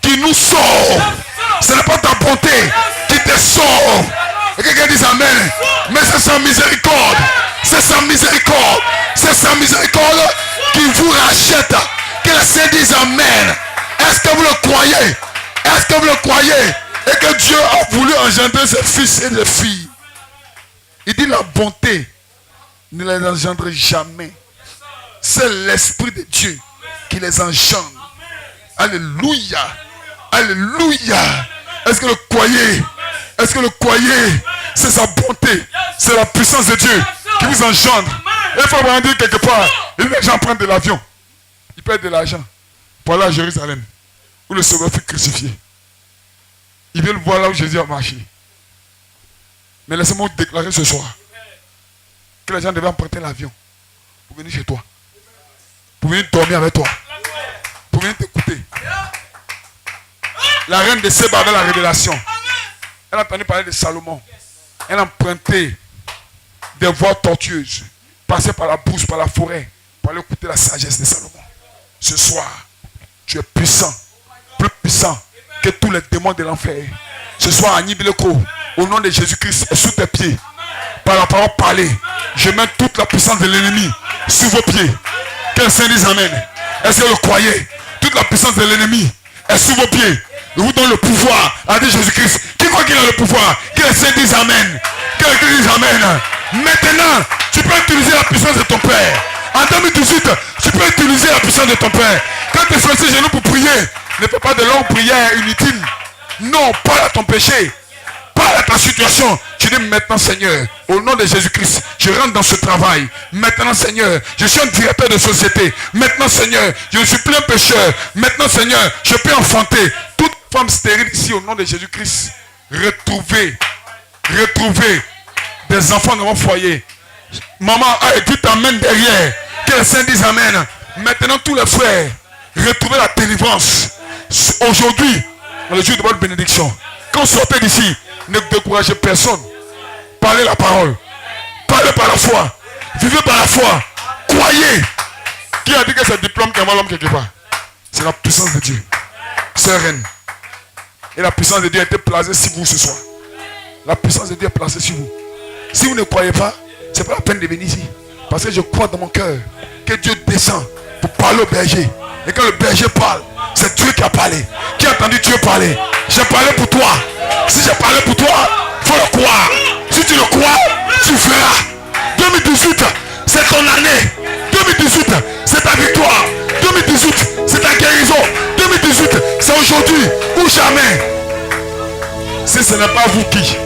qui nous sauve. Ce n'est pas ta bonté qui te sauve. Et quelqu'un dit amen. Mais c'est sa miséricorde. C'est sa miséricorde. C'est sa miséricorde qui vous rachète. Que le Seigneur dise amen. Est-ce que vous le croyez? Est-ce que vous le croyez? Et que Dieu a voulu engendrer ses fils et ses filles. Il dit la bonté ne les engendre jamais. C'est l'Esprit de Dieu qui les engendre. Alléluia. Alléluia. Est-ce que le croyez? Est-ce que le croyez? C'est sa bonté. C'est la puissance de Dieu qui vous engendre. Et il faut vraiment dire quelque part. Les gens prennent de l'avion. Ils perdent de l'argent pour aller à Jérusalem, où le Sauveur fut crucifié. Ils veulent voir là où Jésus a marché. Mais laissez-moi vous déclarer ce soir que les gens devaient emprunter l'avion pour venir chez toi. Pour venir dormir avec toi. Pour venir t'écouter. La reine de Séba avait la révélation. Elle a entendu parler de Salomon. Elle a emprunté des voies tortueuses. Passer par la brousse, par la forêt. Pour aller écouter la sagesse de Salomon. Ce soir, tu es puissant. Plus puissant que tous les démons de l'enfer. Ce soir, Annie Bileko, au nom de Jésus-Christ, est sous tes pieds. Par la parole parlée, je mets toute la puissance de l'ennemi sous vos pieds. Que le Seigneur dise amen. Est-ce que vous le croyez? Toute la puissance de l'ennemi est sous vos pieds. Je vous donne le pouvoir, a dit Jésus-Christ. Qui croit qu'il a le pouvoir? Que le Seigneur dise amen. Que le Seigneur dise amen. Maintenant, tu peux utiliser la puissance de ton Père. En 2018, tu peux utiliser la puissance de ton Père. Quand tu es sur ses genoux pour prier, ne fais pas de longues prières inutiles. Non, parle à ton péché. Parle à ta situation. Tu dis maintenant Seigneur, au nom de Jésus-Christ, je rentre dans ce travail. Maintenant Seigneur, je suis un directeur de société. Maintenant Seigneur, je suis plein pécheur. Maintenant Seigneur, je peux enfanter. Toute femme stérile ici au nom de Jésus-Christ, retrouver des enfants dans mon foyer. Maman, tu t'amènes derrière. Que le Seigneur dise amen. Maintenant tous les frères, retrouvez la délivrance. Aujourd'hui, le jour de votre bénédiction. Quand vous sortez d'ici, ne découragez personne. Parlez la parole. Parlez par la foi. Vivez par la foi. Croyez. Qui a dit que c'est diplôme qui envoie l'homme quelque part? C'est la puissance de Dieu. C'est reine. Et la puissance de Dieu a été placée sur vous ce soir. La puissance de Dieu est placée sur vous. Si vous ne croyez pas, ce n'est pas la peine de venir ici. Parce que je crois dans mon cœur que Dieu descend pour parler au berger. Et quand le berger parle, c'est Dieu qui a parlé. Qui a entendu Dieu parler? J'ai parlé pour toi. Si j'ai parlé pour toi, il faut le croire. Si tu le crois, tu feras. 2018, c'est ton année. 2018, c'est ta victoire. 2018, c'est ta guérison. 2018, c'est aujourd'hui ou jamais. Si ce n'est pas vous qui?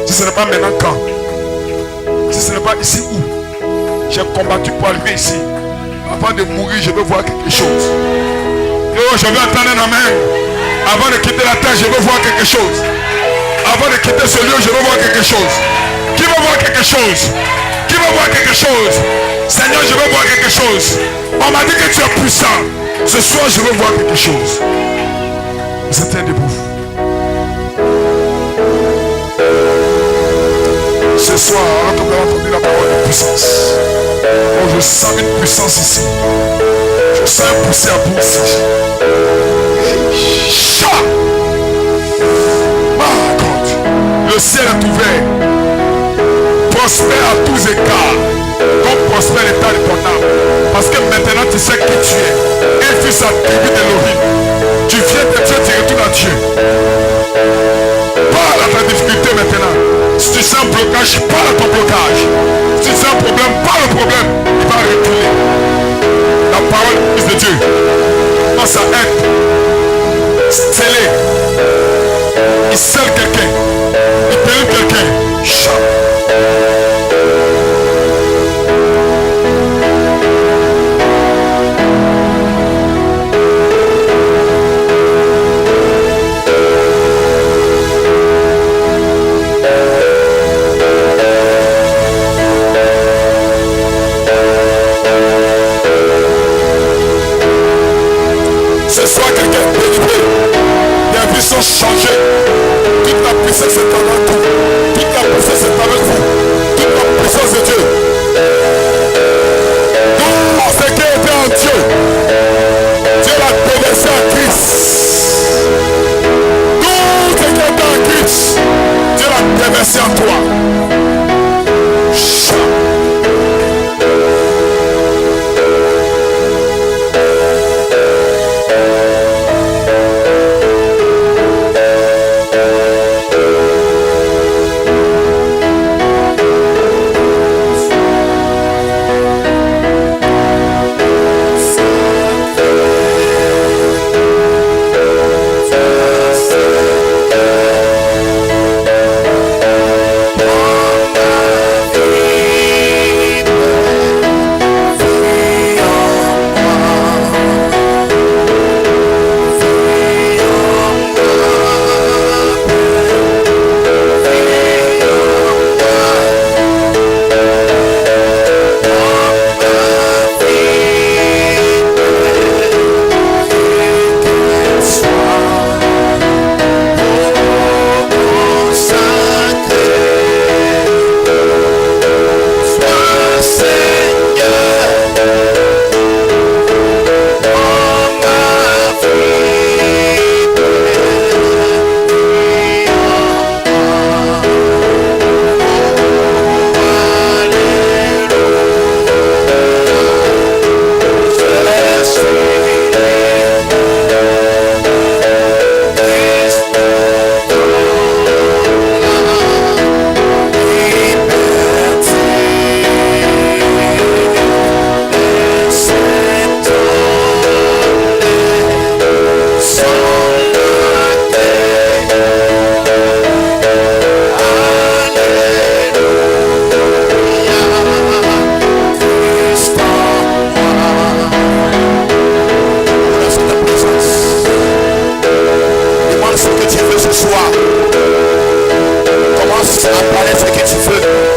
Si ce n'est pas maintenant quand? Si ce n'est pas ici où? J'ai combattu pour arriver ici. Avant de mourir, je veux voir quelque chose. Oh, je veux entendre un amen. Avant de quitter la terre, je veux voir quelque chose. Avant de quitter ce lieu, je veux voir quelque chose. Qui veut voir quelque chose? Qui veut voir quelque chose? Seigneur, je veux voir quelque chose. On m'a dit que tu es puissant. Ce soir, je veux voir quelque chose. Vous êtes debout. Ce soir, alors que vous avez entendu la parole de puissance, oh, je sens une puissance ici. Je sens un poussé à bout ici. Chat! Le ciel est ouvert. Prospère à tous égards. Comme prospère l'état de ton âme. Parce que maintenant tu sais qui tu es. Un fils attribué d'Elohim. Tu viens de Dieu, tu retournes à Dieu. Parle à ta difficulté maintenant. Si tu sens un blocage, parle à ton blocage. Si tu sens un problème, parle au problème. Il va reculer. La parole du Fils de Dieu commence à être scellée. Il scelle quelqu'un. Il délivre quelqu'un. Ce soir, quelqu'un est délivré. Les vies sont changées. Toute la puissance est avec vous. Toute la puissance est avec vous. Toute la puissance de Dieu. Tout ce qui était en Dieu tu veux ce soir. Commence à parler ce que tu veux.